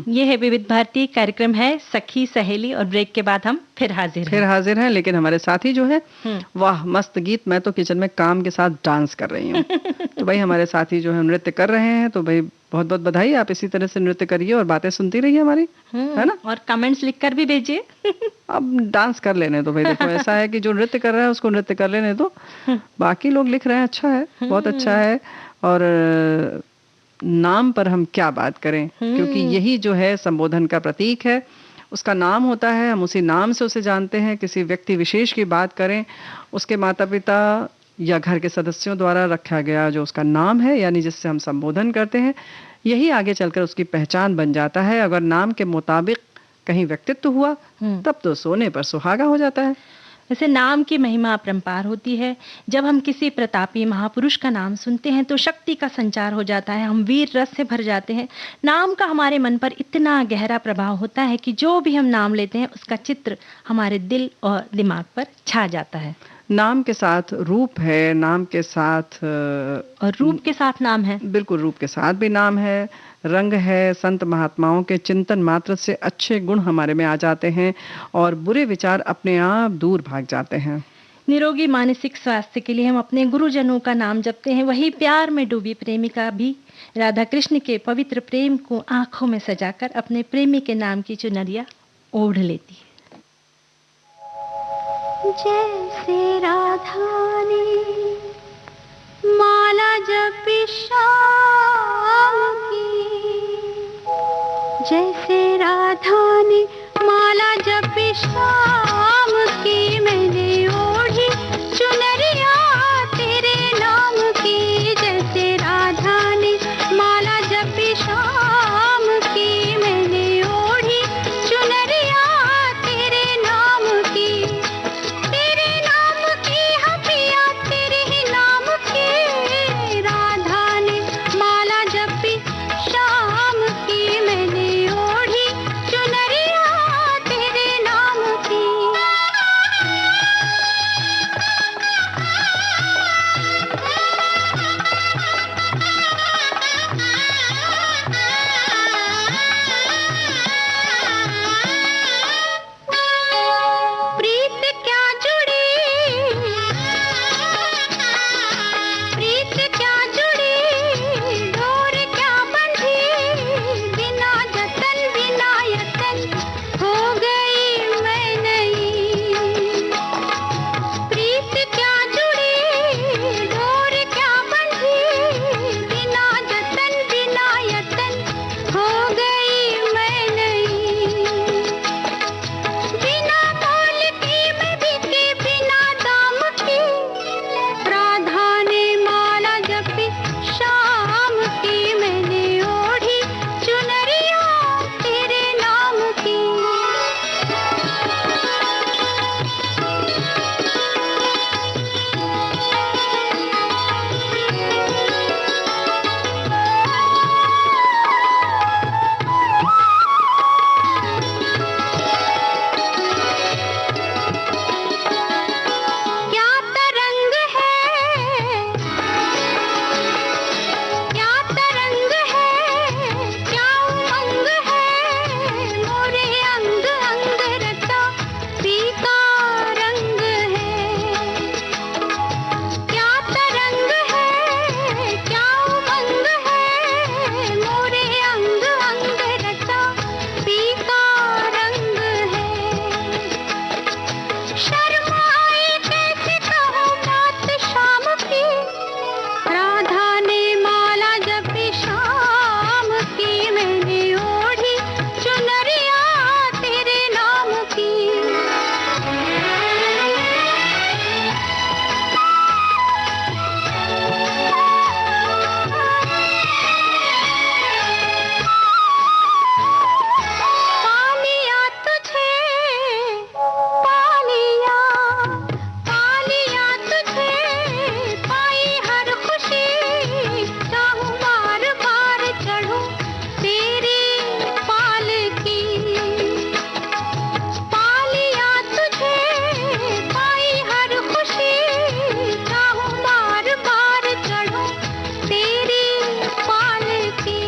ये है विविध भारती, कार्यक्रम है सखी सहेली, और ब्रेक के बाद हम फिर हाजिर हैं। लेकिन हमारे साथी जो है, वाह मस्त गीत, मैं तो किचन में काम के साथ डांस कर रही हूँ। तो भाई हमारे साथी जो है नृत्य कर रहे हैं, तो भाई बहुत बहुत बधाई। आप इसी तरह से नृत्य करिए और बातें सुनती रहिए हमारी, है ना। और कमेंट्स लिखकर भी भेजिए। अब डांस कर लेने तो भाई, देखो ऐसा है कि जो नृत्य कर रहा है उसको नृत्य कर लेने दो, बाकी लोग लिख रहे हैं अच्छा है, बहुत अच्छा है। और नाम पर हम क्या बात करें, क्योंकि यही जो है संबोधन का प्रतीक है, उसका नाम होता है, हम उसी नाम से उसे जानते हैं। किसी व्यक्ति विशेष की बात करें, उसके माता पिता या घर के सदस्यों द्वारा रखा गया जो उसका नाम है, यानी जिससे हम संबोधन करते हैं, यही आगे चलकर उसकी पहचान बन जाता है। अगर नाम के मुताबिक कहीं व्यक्तित्व हुआ, तब तो सोने पर सुहागा हो जाता है। वैसे नाम की महिमा अपरंपार होती है। जब हम किसी प्रतापी महापुरुष का नाम सुनते हैं तो शक्ति का संचार हो जाता है, हम वीर रस से भर जाते हैं। नाम का हमारे मन पर इतना गहरा प्रभाव होता है कि जो भी हम नाम लेते हैं उसका चित्र हमारे दिल और दिमाग पर छा जाता है। नाम के साथ रूप है, नाम के साथ और रूप के साथ नाम है। बिल्कुल, रूप के साथ भी नाम है, रंग है। संत महात्माओं के चिंतन मात्र से अच्छे गुण हमारे में आ जाते हैं और बुरे विचार अपने आप दूर भाग जाते हैं। निरोगी मानसिक स्वास्थ्य के लिए हम अपने गुरुजनों का नाम जपते हैं। वही प्यार में डूबी प्रेमिका भी राधा कृष्ण के पवित्र प्रेम को आंखों में सजाकर अपने प्रेमी के नाम की चुनरिया ओढ़ लेती है। जैसे राधा ने माला जपी शाम की, जैसे राधा ने माला जपी शाम की, मैंने ओढ़ी चुनरिया तेरे नाम की। जैसे राधा ने माला जपी शाम की, मैंने ओढ़ी चुनरिया तेरे नाम की। तेरे नाम की हपिया तेरे ही नाम की, राधा ने माला जपी शाम की, मैंने ओढ़ी चुनरिया तेरे नाम की। प्रीत क्या जुड़ी, प्रीत क्या जुड़ी, डोर क्या बंधी, बिना जतन बिना यतन हो गई मैं नहीं। प्रीत क्या जुड़ी, डोर क्या बंधी, बिना जतन बिना यतन हो गई मैं नहीं। बिना मोल की मैं बिके बिना दाम की, राधा ने माला जपी शाम की, मैंने ओढ़ी चुनरिया तेरे नाम की। क्या तरंग है, क्या तरंग है, क्या उमंग है, मोरे अंग अंग रचा पीका रंग है। क्या तरंग है, क्या उमंग है, मोरे अंग अंग रचा पीका रंग है। शर्माए कैसे कहूँ बात शाम की, राधा ने माला जपी शाम की, मैंने ओढ़ी चुनरिया तेरे नाम की। पालिया तुझे, पालिया, पालिया तुझे, पाई हर खुशी, चाहूँ बार बार चढ़ूं तेरी पालकी। पालिया तुझे, पाई हर खुशी, चाहूँ बार बार चढ़ूं तेरी पालकी।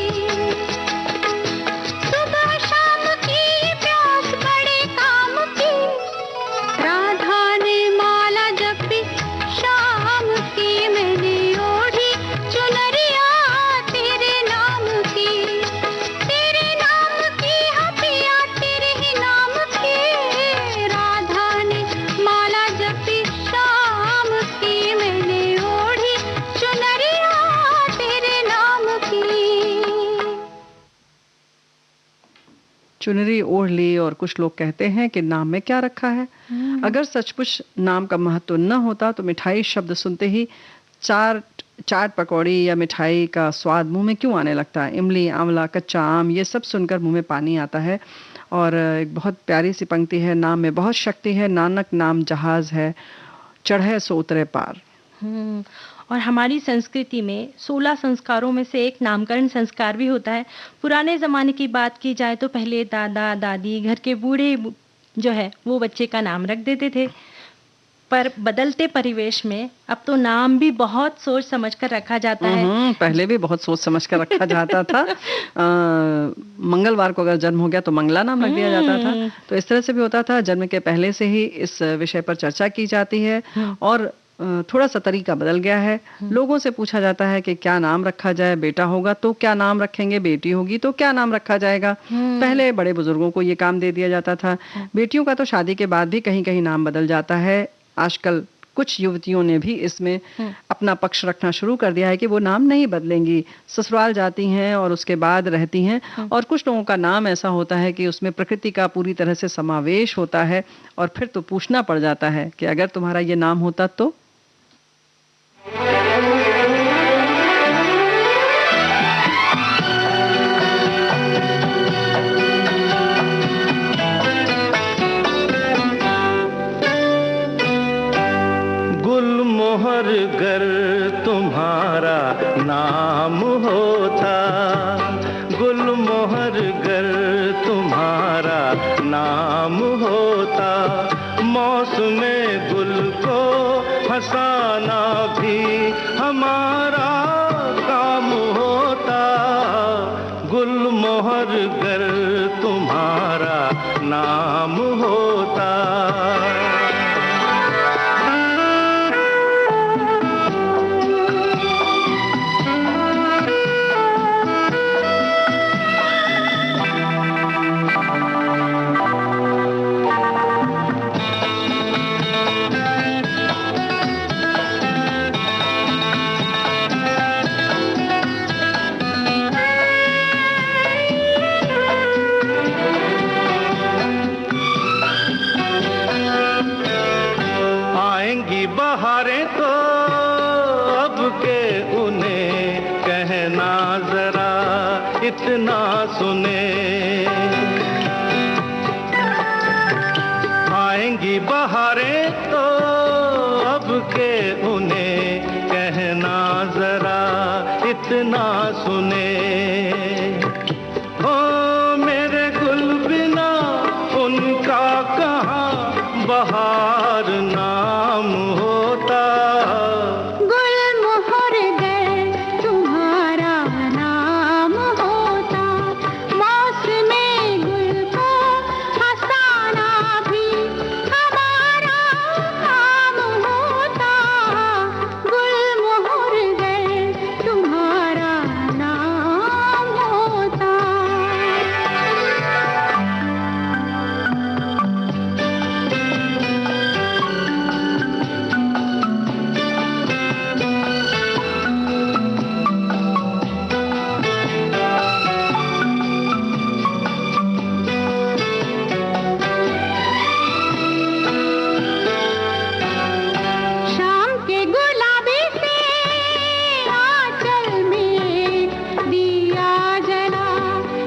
सुबह शाम की प्यास बड़े काम की, राधा ने माला जपी शाम की, मैंने ओढ़ी चुनरिया तेरे नाम की। तेरे नाम की हपिया तेरे ही नाम की, राधा ने माला जपी शाम की, मैंने ओढ़ी चुनरिया तेरे नाम की। चुनरी ओढ़ ली और कुछ लोग कहते हैं कि नाम में क्या रखा है। अगर सचमुच नाम का महत्व न होता तो मिठाई शब्द सुनते ही चाट पकौड़ी या मिठाई का स्वाद मुंह में क्यों आने लगता है। इमली, आंवला, कच्चा आम, ये सब सुनकर मुंह में पानी आता है। और एक बहुत प्यारी सी पंक्ति है, नाम में बहुत शक्ति है, नानक नाम जहाज है, चढ़े सो उतरे पार। और हमारी संस्कृति में 16 संस्कारों में से एक नामकरण संस्कार भी होता है। पुराने ज़माने की बात की जाए तो पहले दादा दादी घर के बूढ़े जो है वो बच्चे का नाम रख देते थे। पर बदलते परिवेश में अब तो नाम भी बहुत सोच समझ कर रखा जाता है। पहले भी बहुत सोच समझ कर रखा जाता था। मंगलवार को अगर जन्म हो गया तो मंगला नाम रख दिया जाता था। तो इस तरह से भी होता था। जन्म के पहले से ही इस विषय पर चर्चा की जाती है और थोड़ा सा तरीका बदल गया है। लोगों से पूछा जाता है कि क्या नाम रखा जाए, बेटा होगा तो क्या नाम रखेंगे, बेटी होगी तो क्या नाम रखा जाएगा। पहले बड़े बुजुर्गों को ये काम दे दिया जाता था। बेटियों का तो शादी के बाद भी कहीं कहीं नाम बदल जाता है। आजकल कुछ युवतियों ने भी इसमें अपना पक्ष रखना शुरू कर दिया है कि वो नाम नहीं बदलेंगी, ससुराल जाती हैं और उसके बाद रहती हैं। और कुछ लोगों का नाम ऐसा होता है कि उसमें प्रकृति का पूरी तरह से समावेश होता है और फिर तो पूछना पड़ जाता है कि अगर तुम्हारा ये नाम होता तो। गुलमोहर गर तुम्हारा नाम होता, गुलमोहर गर तुम्हारा नाम होता, मौसमे गुल को हंसाना भी हमारा काम होता। गुलमोहर गर तुम्हारा नाम होता। बहारें तो अब के उन्हें कहना जरा इतना सुने, आएंगी बहारें तो अब के उन्हें कहना जरा इतना सुने। ओ मेरे गुल बिना उनका कहाँ बहार नाम होता। गुलमोहर गर तुम्हारा नाम होता, मौसमे गुल को हंसाना भी हमारा काम होता। गुलमोहर गर तुम्हारा नाम होता। शाम के गुलाबी से आंचल में दिया जला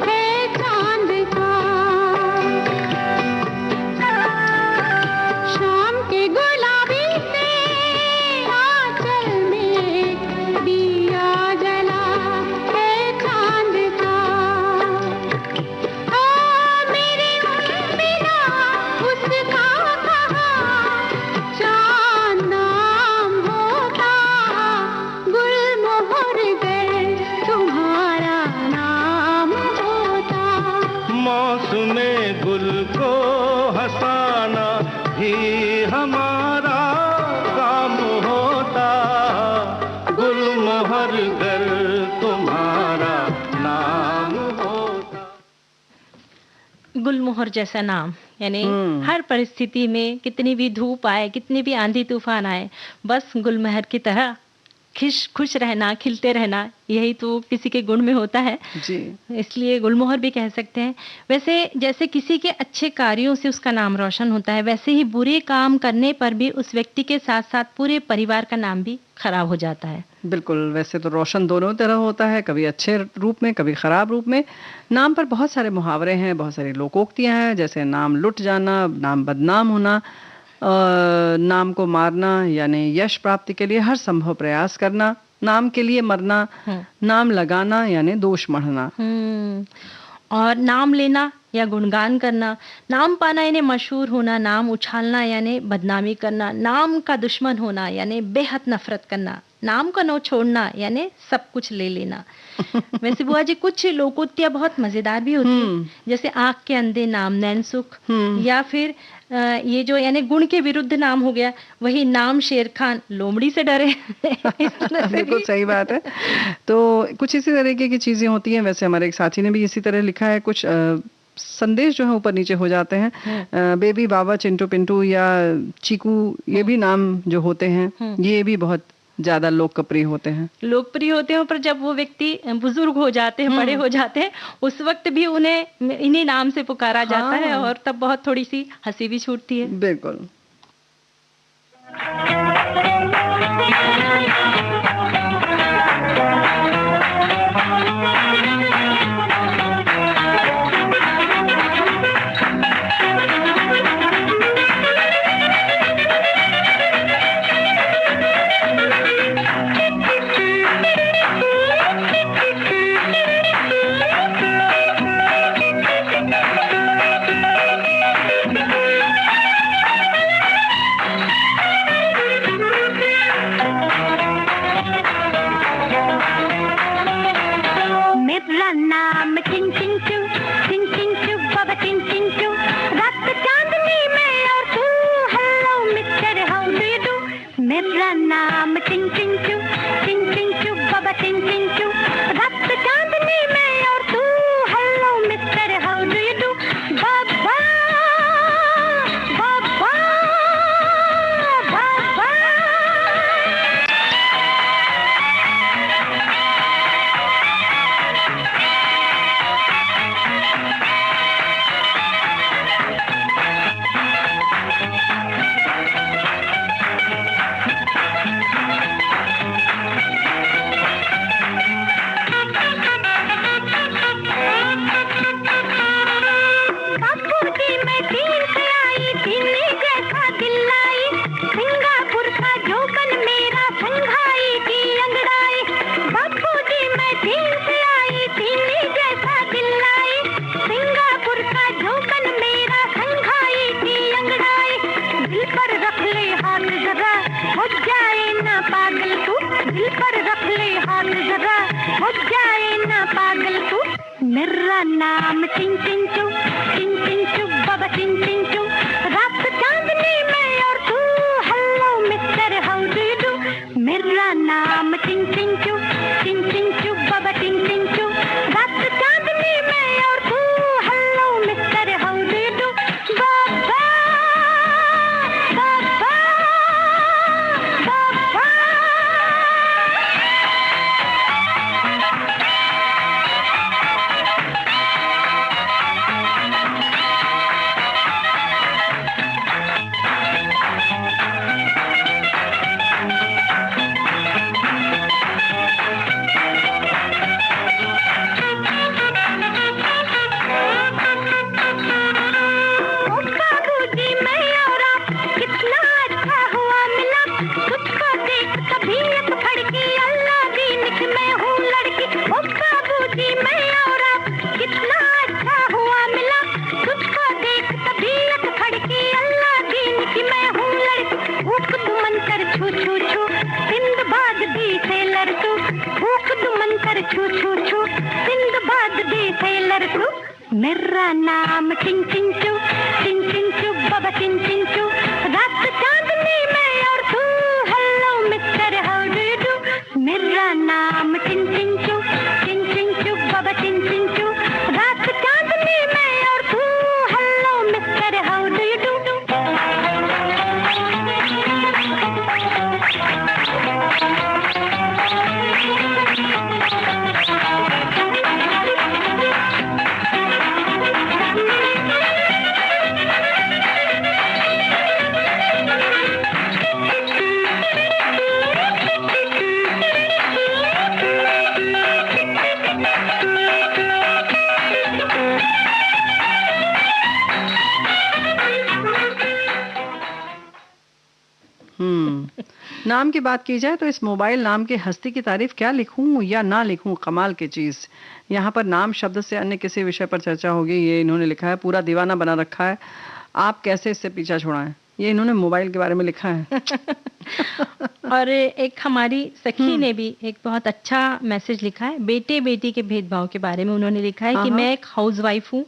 है चांद का। शाम के गुलाबी से आंचल में दिया जला है चांद का। ओ मेरे बिना उसका कहाँ चांद नाम होता। गुलमोहर गर तुम्हारा नाम होता। मौसमे गुल को हंसाना भी हमारा काम होता। गुलमोहर गर तुम्हारा नाम होता। गुलमोहर जैसा नाम, यानी हर परिस्थिति में कितनी भी धूप आए, कितनी भी आंधी तूफान आए, बस गुलमोहर की तरह खुश रहना, खिलते रहना, यही तो किसी के गुण में होता है जी। इसलिए गुलमोहर भी कह सकते हैं। वैसे जैसे किसी के अच्छे कार्यों से उसका नाम रोशन होता है, वैसे ही बुरे काम करने पर भी उस व्यक्ति के साथ साथ पूरे परिवार का नाम भी खराब हो जाता है। बिल्कुल, वैसे तो रोशन दोनों तरह होता है, कभी अच्छे रूप में, कभी खराब रूप में। नाम पर बहुत सारे मुहावरे हैं, बहुत सारी लोकोक्तियां हैं, जैसे नाम लुट जाना, नाम बदनाम होना, नाम को मारना यानी यश प्राप्ति के लिए हर संभव प्रयास करना, नाम के लिए मरना, नाम लगाना यानी दोष मढ़ना। और नाम लेना या गुणगान करना। नाम पाना यानी मशहूर होना, नाम उछालना यानी बदनामी करना, नाम का दुश्मन होना यानी बेहद नफरत करना, नाम का नो छोड़ना यानी सब कुछ ले लेना। वैसे बुआ जी कुछ लोकोक्तियाँ बहुत मजेदार भी होती हैं, जैसे आँख के अंधे नाम नैनसुख, या फिर ये जो यानी गुण के विरुद्ध नाम हो गया, वही नाम शेर खान लोमड़ी से डरे। इस तरह से बिल्कुल सही बात है। तो कुछ इसी तरीके की चीजें होती हैं। वैसे हमारे एक साथी ने भी इसी तरह लिखा है, कुछ संदेश जो है ऊपर नीचे हो जाते हैं। बेबी, बाबा, चिंटू पिंटू या चीकू, ये भी नाम जो होते हैं ये भी बहुत ज्यादा लोकप्रिय होते हैं। लोकप्रिय होते हैं, पर जब वो व्यक्ति बुजुर्ग हो जाते हैं, बड़े हो जाते हैं, उस वक्त भी उन्हें इन्हीं नाम से पुकारा जाता है, और तब बहुत थोड़ी सी हंसी भी छूटती है। बिल्कुल। मेरा नाम चिंग चिंग चू, चिंग चिंग चू, बाबा चिंग चिंग चू, रात चांदनी में और तू, hello mister how do you do. मेरा नाम चिंग चिंग चू, चिंग चिंग चू, बाबा चिंग चिंग चू, रात चांदनी में और तू, hello mister how do you do. नाम की बात की जाए तो इस मोबाइल नाम की हस्ती की तारीफ क्या लिखूं या ना लिखूं, कमाल की चीज। यहाँ पर नाम शब्द से अन्य किसी विषय पर चर्चा होगी, ये इन्होंने लिखा है। पूरा दीवाना बना रखा है, आप कैसे इससे पीछा छुड़ाएं, ये इन्होंने मोबाइल के बारे में लिखा है। और एक हमारी सखी ने भी एक बहुत अच्छा मैसेज लिखा है, बेटे बेटी के भेदभाव के बारे में। उन्होंने लिखा है कि मैं एक हाउसवाइफ हूँ,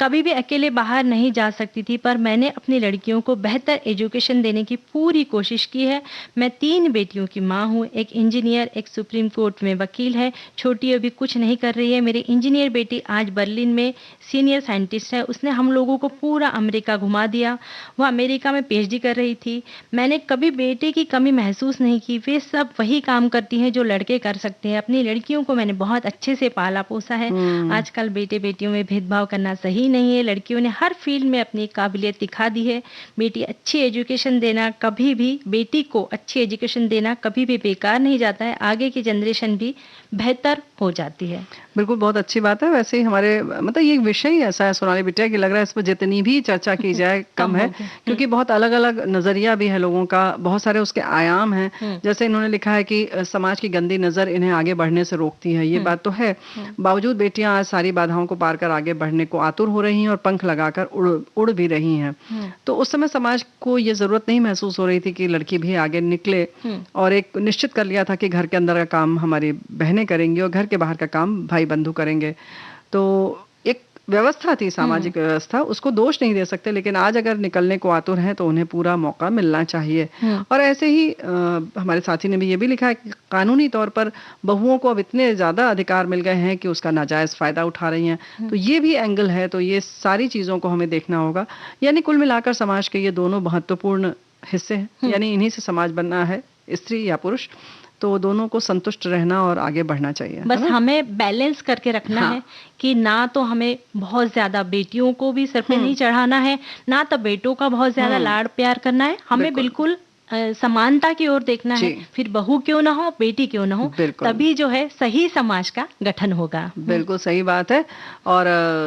कभी भी अकेले बाहर नहीं जा सकती थी, पर मैंने अपनी लड़कियों को बेहतर एजुकेशन देने की पूरी कोशिश की है। मैं 3 बेटियों की माँ हूँ, एक इंजीनियर, एक सुप्रीम कोर्ट में वकील है, छोटी अभी कुछ नहीं कर रही है। मेरी इंजीनियर बेटी आज बर्लिन में सीनियर साइंटिस्ट है, उसने हम लोगों को पूरा अमेरिका घुमा दिया। वह अमेरिका में PhD कर रही थी। मैंने कभी बेटे की कमी महसूस नहीं की, वे सब वही काम करती हैं जो लड़के कर सकते हैं। अपनी लड़कियों को मैंने बहुत अच्छे से पाला पोसा है। आजकल बेटे बेटियों में भेदभाव करना सही नहीं है। लड़कियों ने हर फील्ड में अपनी काबिलियत दिखा दी है। बेटी अच्छी एजुकेशन देना कभी भी बेटी को अच्छी एजुकेशन देना कभी भी बेकार नहीं जाता है, आगे की जनरेशन भी बेहतर हो जाती है। बिल्कुल, बहुत अच्छी बात है। वैसे ही हमारे मतलब ये विषय ही ऐसा है सोनाली बिटिया कि लग रहा है इस पर जितनी भी चर्चा की जाए कम है, क्योंकि बहुत अलग अलग नजरिया भी है लोगों का, बहुत सारे उसके आयाम हैं। जैसे इन्होंने लिखा है कि समाज की गंदी नजर इन्हें आगे बढ़ने से रोकती है, ये बात तो है। बावजूद बेटियां आज सारी बाधाओं को पार कर आगे बढ़ने को आतुर हो रही हैं और पंख लगाकर उड़ भी रही हैं। तो उस समय समाज को ये जरूरत नहीं महसूस हो रही थी कि लड़की भी आगे निकले, और एक निश्चित कर लिया था कि घर के अंदर का काम हमारी बहनें करेंगी और घर के बाहर का काम भाई बंधु करेंगे। तो एक व्यवस्था थी, सामाजिक व्यवस्था, उसको दोष नहीं दे सकते। लेकिन आज अगर निकलने को आतुर हैं तो उन्हें पूरा मौका मिलना चाहिए। और ऐसे ही हमारे साथी ने भी ये भी लिखा है कि कानूनी तौर पर बहुओं को अब इतने ज्यादा अधिकार मिल गए हैं कि उसका नाजायज फायदा उठा रही हैं। तो ये भी एंगल है। तो ये सारी चीजों को हमें देखना होगा। यानी कुल मिलाकर समाज के ये दोनों महत्वपूर्ण हिस्से हैं, यानी इन्हीं से समाज बनना है, स्त्री या पुरुष। तो दोनों को संतुष्ट रहना और आगे बढ़ना चाहिए। बस हमें बैलेंस करके रखना है कि ना तो हमें बहुत ज्यादा बेटियों को भी सर पे नहीं चढ़ाना है, ना तो बेटों का बहुत ज्यादा लाड़ प्यार करना है। हमें बिल्कुल समानता की ओर देखना है। फिर बहू क्यों ना हो, बेटी क्यों ना हो, तभी जो है सही समाज का गठन होगा। बिल्कुल सही बात है। और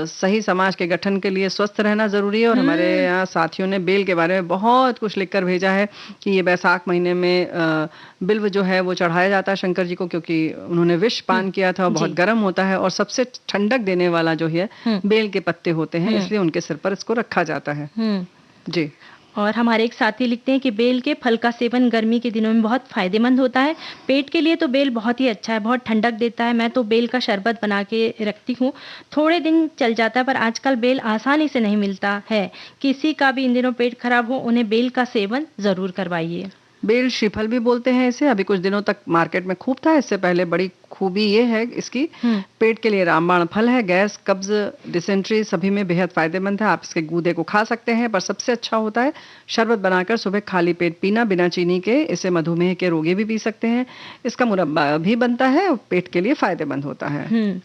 सही समाज के गठन के लिए स्वस्थ रहना जरूरी है। और हमारे यहाँ साथियों ने बेल के बारे में बहुत कुछ लिखकर भेजा है कि ये बैसाख महीने में बिल्व जो है वो चढ़ाया जाता है शंकर जी को, क्योंकि उन्होंने विष पान किया था। बहुत गर्म होता है और सबसे ठंडक देने वाला जो है बेल के पत्ते होते हैं, इसलिए उनके सिर पर इसको रखा जाता है। जी। और हमारे एक साथी लिखते हैं कि बेल के फल का सेवन गर्मी के दिनों में बहुत फायदेमंद होता है। पेट के लिए तो बेल बहुत ही अच्छा है, बहुत ठंडक देता है। मैं तो बेल का शरबत बना के रखती हूँ, थोड़े दिन चल जाता है, पर आजकल बेल आसानी से नहीं मिलता है। किसी का भी इन दिनों पेट खराब हो, उन्हें बेल का सेवन जरूर करवाइए। बेल श्रीफल भी बोलते हैं इसे, अभी कुछ दिनों तक मार्केट में खूब था। इससे पहले बड़ी खूबी ये है इसकी, पेट के लिए रामबाण फल है। गैस, कब्ज, डिसेंट्री सभी में बेहद फायदेमंद है। आप इसके गूदे को खा सकते हैं, पर सबसे अच्छा होता है शरबत बनाकर सुबह खाली पेट पीना, बिना चीनी के। इसे मधुमेह के रोगी भी पी सकते हैं। इसका मुरब्बा भी बनता है और पेट के लिए फायदेमंद होता है।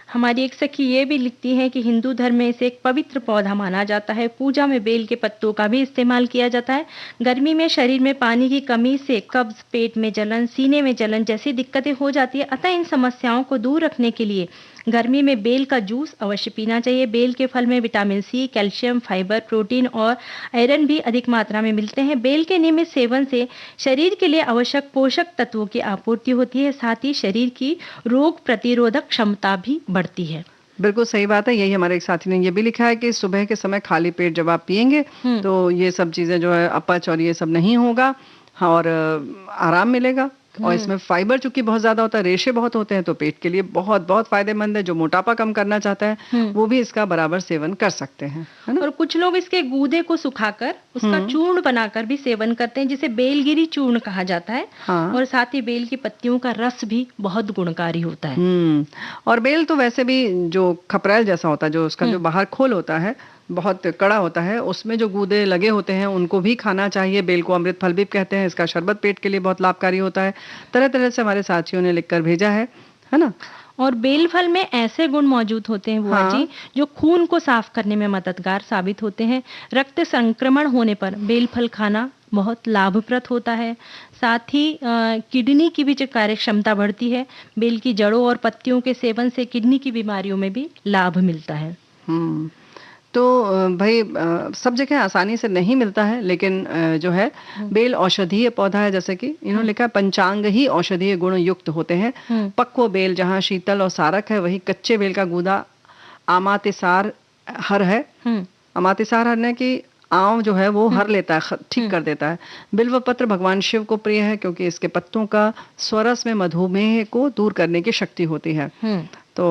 हमारी एक सखी ये भी लिखती है कि हिंदू धर्म में इसे एक पवित्र पौधा माना जाता है। पूजा में बेल के पत्तों का भी इस्तेमाल किया जाता है। गर्मी में शरीर में पानी की कमी से कब्ज, पेट में जलन, सीने में जलन जैसी दिक्कतें हो जाती है। अतः इन समस्याओं को दूर रखने के लिए गर्मी में बेल का जूस अवश्य पीना चाहिए। बेल के फल में vitamin C, calcium, fibre, protein और आयरन भी अधिक मात्रा में मिलते हैं। बेल के नियमित सेवन से शरीर के लिए आवश्यक पोषक तत्वों की आपूर्ति होती है, साथ ही शरीर की रोग प्रतिरोधक क्षमता भी बढ़ती है। बिल्कुल सही बात है। यही हमारे एक साथी ने ये भी लिखा है कि सुबह के समय खाली पेट जब आप पियेंगे तो ये सब चीजें जो है अपच और ये सब नहीं होगा और आराम मिलेगा। और इसमें फाइबर चूंकि बहुत ज्यादा होता है, रेशे बहुत होते हैं, तो पेट के लिए बहुत बहुत फायदेमंद है। जो मोटापा कम करना चाहता है वो भी इसका बराबर सेवन कर सकते हैं, है ना? और कुछ लोग इसके गूदे को सुखाकर उसका चूर्ण बनाकर भी सेवन करते हैं, जिसे बेलगिरी चूर्ण कहा जाता है। और साथ ही बेल की पत्तियों का रस भी बहुत गुणकारी होता है। और बेल तो वैसे भी जो खपरेल जैसा होता है, जो उसका जो बाहर खोल होता है बहुत कड़ा होता है, उसमें जो गूदे लगे होते हैं उनको भी खाना चाहिए। बेल को अमृत फल भी कहते हैं। इसका शरबत पेट के लिए बहुत लाभकारी होता है। तरह तरह से हमारे साथियों ने लिखकर भेजा है ना? और बेल फल में ऐसे गुण मौजूद होते हैं बुआ जी, जो खून को साफ करने में मददगार साबित होते हैं। रक्त संक्रमण होने पर बेल फल खाना बहुत लाभप्रद होता है। साथ ही किडनी की भी जो कार्य क्षमता बढ़ती है। बेल की जड़ों और पत्तियों के सेवन से किडनी की बीमारियों में भी लाभ मिलता है। तो भाई सब जगह आसानी से नहीं मिलता है, लेकिन जो है बेल औषधीय पौधा है। जैसे कि इन्होंने लिखा है, पंचांग ही औषधीय गुण युक्त होते हैं। पक्व बेल जहाँ शीतल और सारक है, वही कच्चे बेल का गूदा आमातिसार हर है। अमातिसार हर ने कि आंव जो है वो हर लेता है, ठीक कर देता है। बिल्व पत्र भगवान शिव को प्रिय है, क्योंकि इसके पत्तों का स्वरस में मधुमेह को दूर करने की शक्ति होती है। तो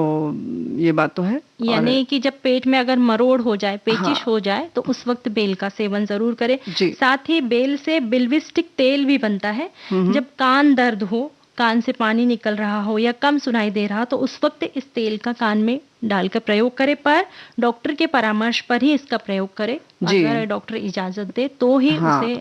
ये बात तो है। यानी कि जब पेट में अगर मरोड़ हो जाए, पेचिश हो जाए, तो उस वक्त बेल का सेवन जरूर करें। साथ ही बेल से बिल्विस्टिक तेल भी बनता है। जब कान दर्द हो, कान से पानी निकल रहा हो या कम सुनाई दे रहा, तो उस वक्त इस तेल का कान में डालकर प्रयोग करें, पर डॉक्टर के परामर्श पर ही इसका प्रयोग करें। अगर डॉक्टर इजाजत दे तो ही उसे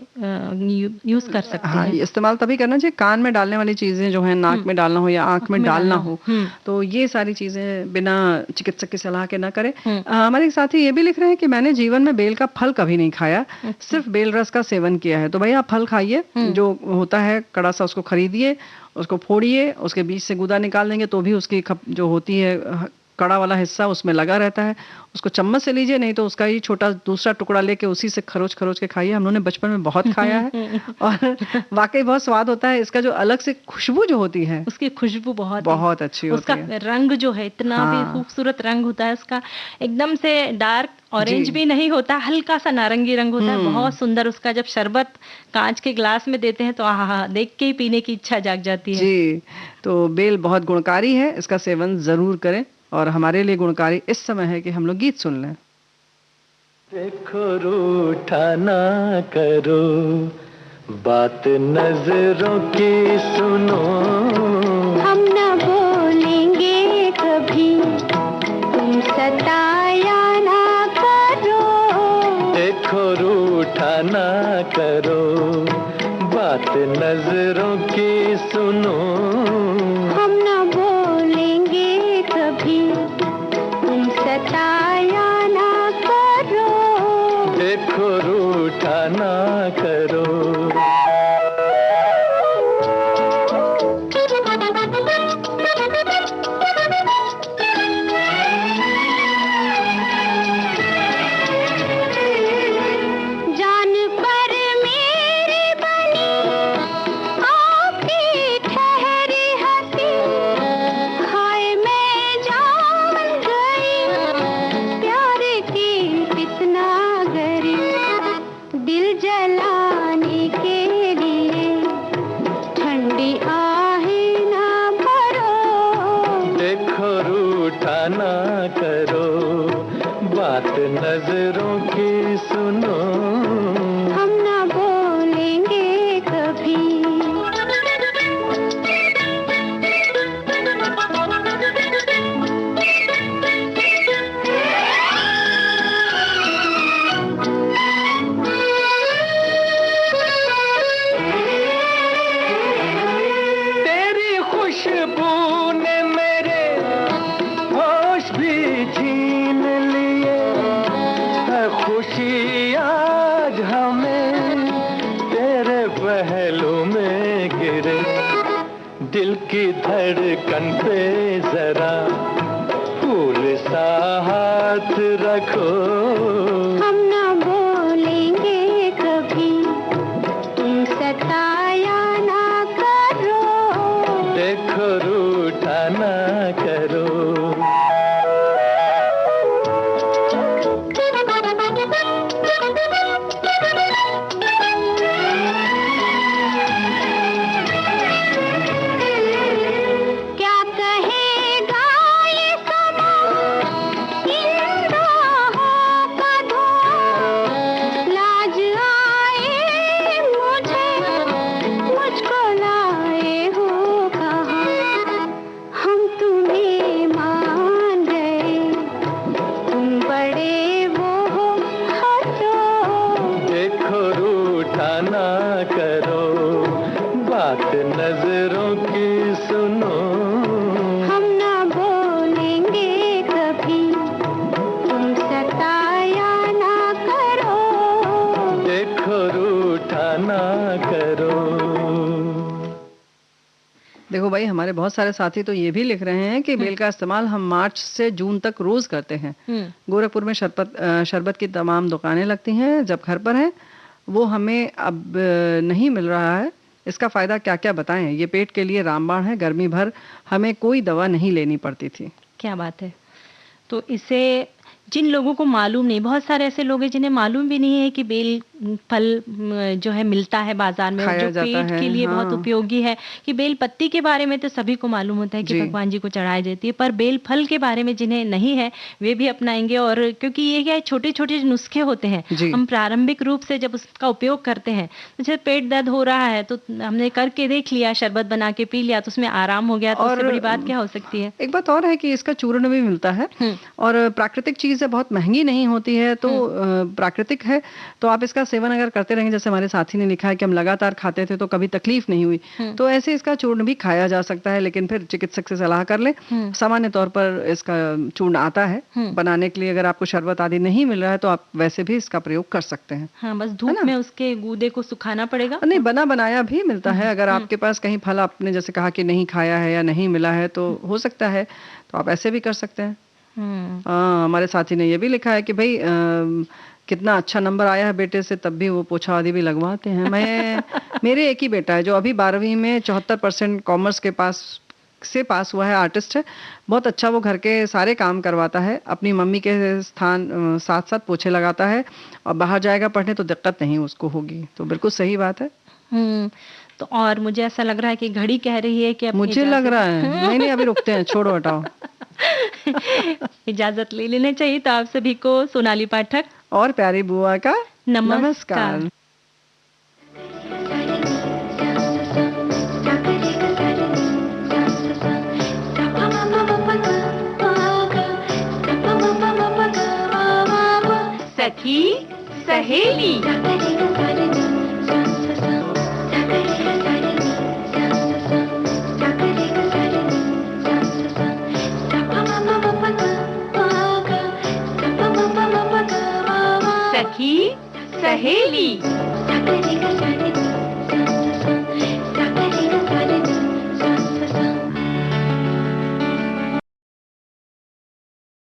यूज कर सकते हैं। इस्तेमाल तभी करना चाहिए। कान में डालने वाली चीजें जो है, नाक में डालना हो या आंख में डालना हो, तो ये सारी चीजें बिना चिकित्सक की सलाह के ना करें। हमारे साथी ये भी लिख रहे हैं कि मैंने जीवन में बेल का फल कभी नहीं खाया, सिर्फ बेल रस का सेवन किया है। तो भाई आप फल खाइए, जो होता है कड़ा सा उसको खरीदिए, उसको फोड़िए, उसके बीच से गूदा निकाल देंगे तो भी उसकी जो होती है कड़ा वाला हिस्सा उसमें लगा रहता है, उसको चम्मच से लीजिए, नहीं तो उसका ही छोटा दूसरा टुकड़ा लेके उसी से खरोच खरोच के खाइए। हम लोगों ने बचपन में बहुत खाया है और वाकई बहुत स्वाद होता है इसका। जो अलग से खुशबू जो होती है, उसकी खुशबू बहुत अच्छी होती है। उसका रंग जो है इतना भी खूबसूरत रंग होता है उसका, एकदम से डार्क ऑरेंज भी नहीं होता, हल्का सा नारंगी रंग होता है, बहुत सुंदर। उसका जब शरबत कांच के ग्लास में देते हैं तो आहा, देख के ही पीने की इच्छा जाग जाती है। जी, तो बेल बहुत गुणकारी है, इसका सेवन जरूर करें। और हमारे लिए गुणकारी इस समय है कि हम लोग गीत सुन लें। देखो रूठा ना करो, बात नजरों की सुनो, हम ना बोलेंगे कभी, तुम सताया ना करो। देखो रूठा ना करो, बात नजरों की सुनो, हम ना बोलेंगे कभी, तुम सताया ना करो। देखो रूठा ना करो। नजरों की सुनो, हम ना बोलेंगे कभी। तेरी खुशबू ने मेरे होश भी छीन लिए, खुशी आज हमें तेरे पहलू में गिरे। दिल की धड़कन पे जरा फूल सा हाथ रखो, हम ना बोलेंगे कभी, तुम सताया ना करो। देखो रूठा ना करो। नजरों की सुनो, हम ना बोलेंगे कभी, तुम सताया ना करो। देखो रूठा ना करो। देखो भाई, हमारे बहुत सारे साथी तो ये भी लिख रहे हैं कि बेल का इस्तेमाल हम मार्च से जून तक रोज करते हैं। गोरखपुर में शरबत की तमाम दुकानें लगती हैं। जब घर पर हैं वो हमें अब नहीं मिल रहा है। इसका फायदा क्या क्या बताएं? ये पेट के लिए रामबाण है। गर्मी भर हमें कोई दवा नहीं लेनी पड़ती थी। क्या बात है। तो इसे जिन लोगों को मालूम नहीं, बहुत सारे ऐसे लोग हैं जिन्हें मालूम भी नहीं है कि बेल फल जो है मिलता है बाजार में, और जो पेट के लिए बहुत उपयोगी है। कि बेल पत्ती के बारे में तो सभी को मालूम होता है कि भगवान जी को चढ़ाई जाती है, पर बेल फल के बारे में जिन्हें नहीं है वे भी अपनाएंगे। और क्योंकि ये क्या छोटे छोटे नुस्खे होते हैं, हम प्रारंभिक रूप से जब उसका उपयोग करते हैं, जैसे पेट दर्द हो रहा है तो हमने करके देख लिया, शरबत बना के पी लिया तो उसमें आराम हो गया, तो उससे बड़ी बात क्या हो सकती है। एक बात और है कि इसका चूर्ण भी मिलता है और प्राकृतिक चीज है, बहुत महंगी नहीं होती है, तो प्राकृतिक है। तो आप इसका सेवन अगर करते रहेंगे, जैसे हमारे साथी ने लिखा है कि हम लगातार खाते थे तो कभी तकलीफ नहीं हुई, तो ऐसे इसका चूर्ण भी खाया जा सकता है, लेकिन फिर चिकित्सक से सलाह कर ले। सामान्य तौर पर इसका चूर्ण आता है बनाने के लिए। अगर आपको शरबत आदि नहीं मिल रहा है तो आप वैसे भी इसका प्रयोग कर सकते हैं। हाँ, बस धूप में उसके गूदे को सुखाना पड़ेगा। नहीं, बना बनाया भी मिलता है। अगर आपके पास कहीं फल आपने जैसे कहा कि नहीं खाया है या नहीं मिला है तो हो सकता है, तो आप ऐसे भी कर सकते हैं। हमारे साथी ने ये भी लिखा है कि भाई कितना अच्छा नंबर आया है बेटे से, तब भी वो पोछा आदि भी लगवाते हैं। मेरे एक ही बेटा है जो अभी 12वीं में 74% कॉमर्स के पास हुआ है, आर्टिस्ट है, बहुत अच्छा वो घर के सारे काम करवाता है, अपनी मम्मी के साथ साथ पोछे लगाता है, और बाहर जाएगा पढ़ने तो दिक्कत नहीं उसको होगी। तो बिल्कुल सही बात है। तो और मुझे ऐसा लग रहा है कि घड़ी कह रही है कि मुझे लग रहा है नहीं अभी रुकते हैं, छोड़ो हटाओ। इजाजत ले लेने चाहिए। तो आप सभी को सोनाली पाठक और प्यारी बुआ का नमस्कार। सखी सहेली। सखी सहेली।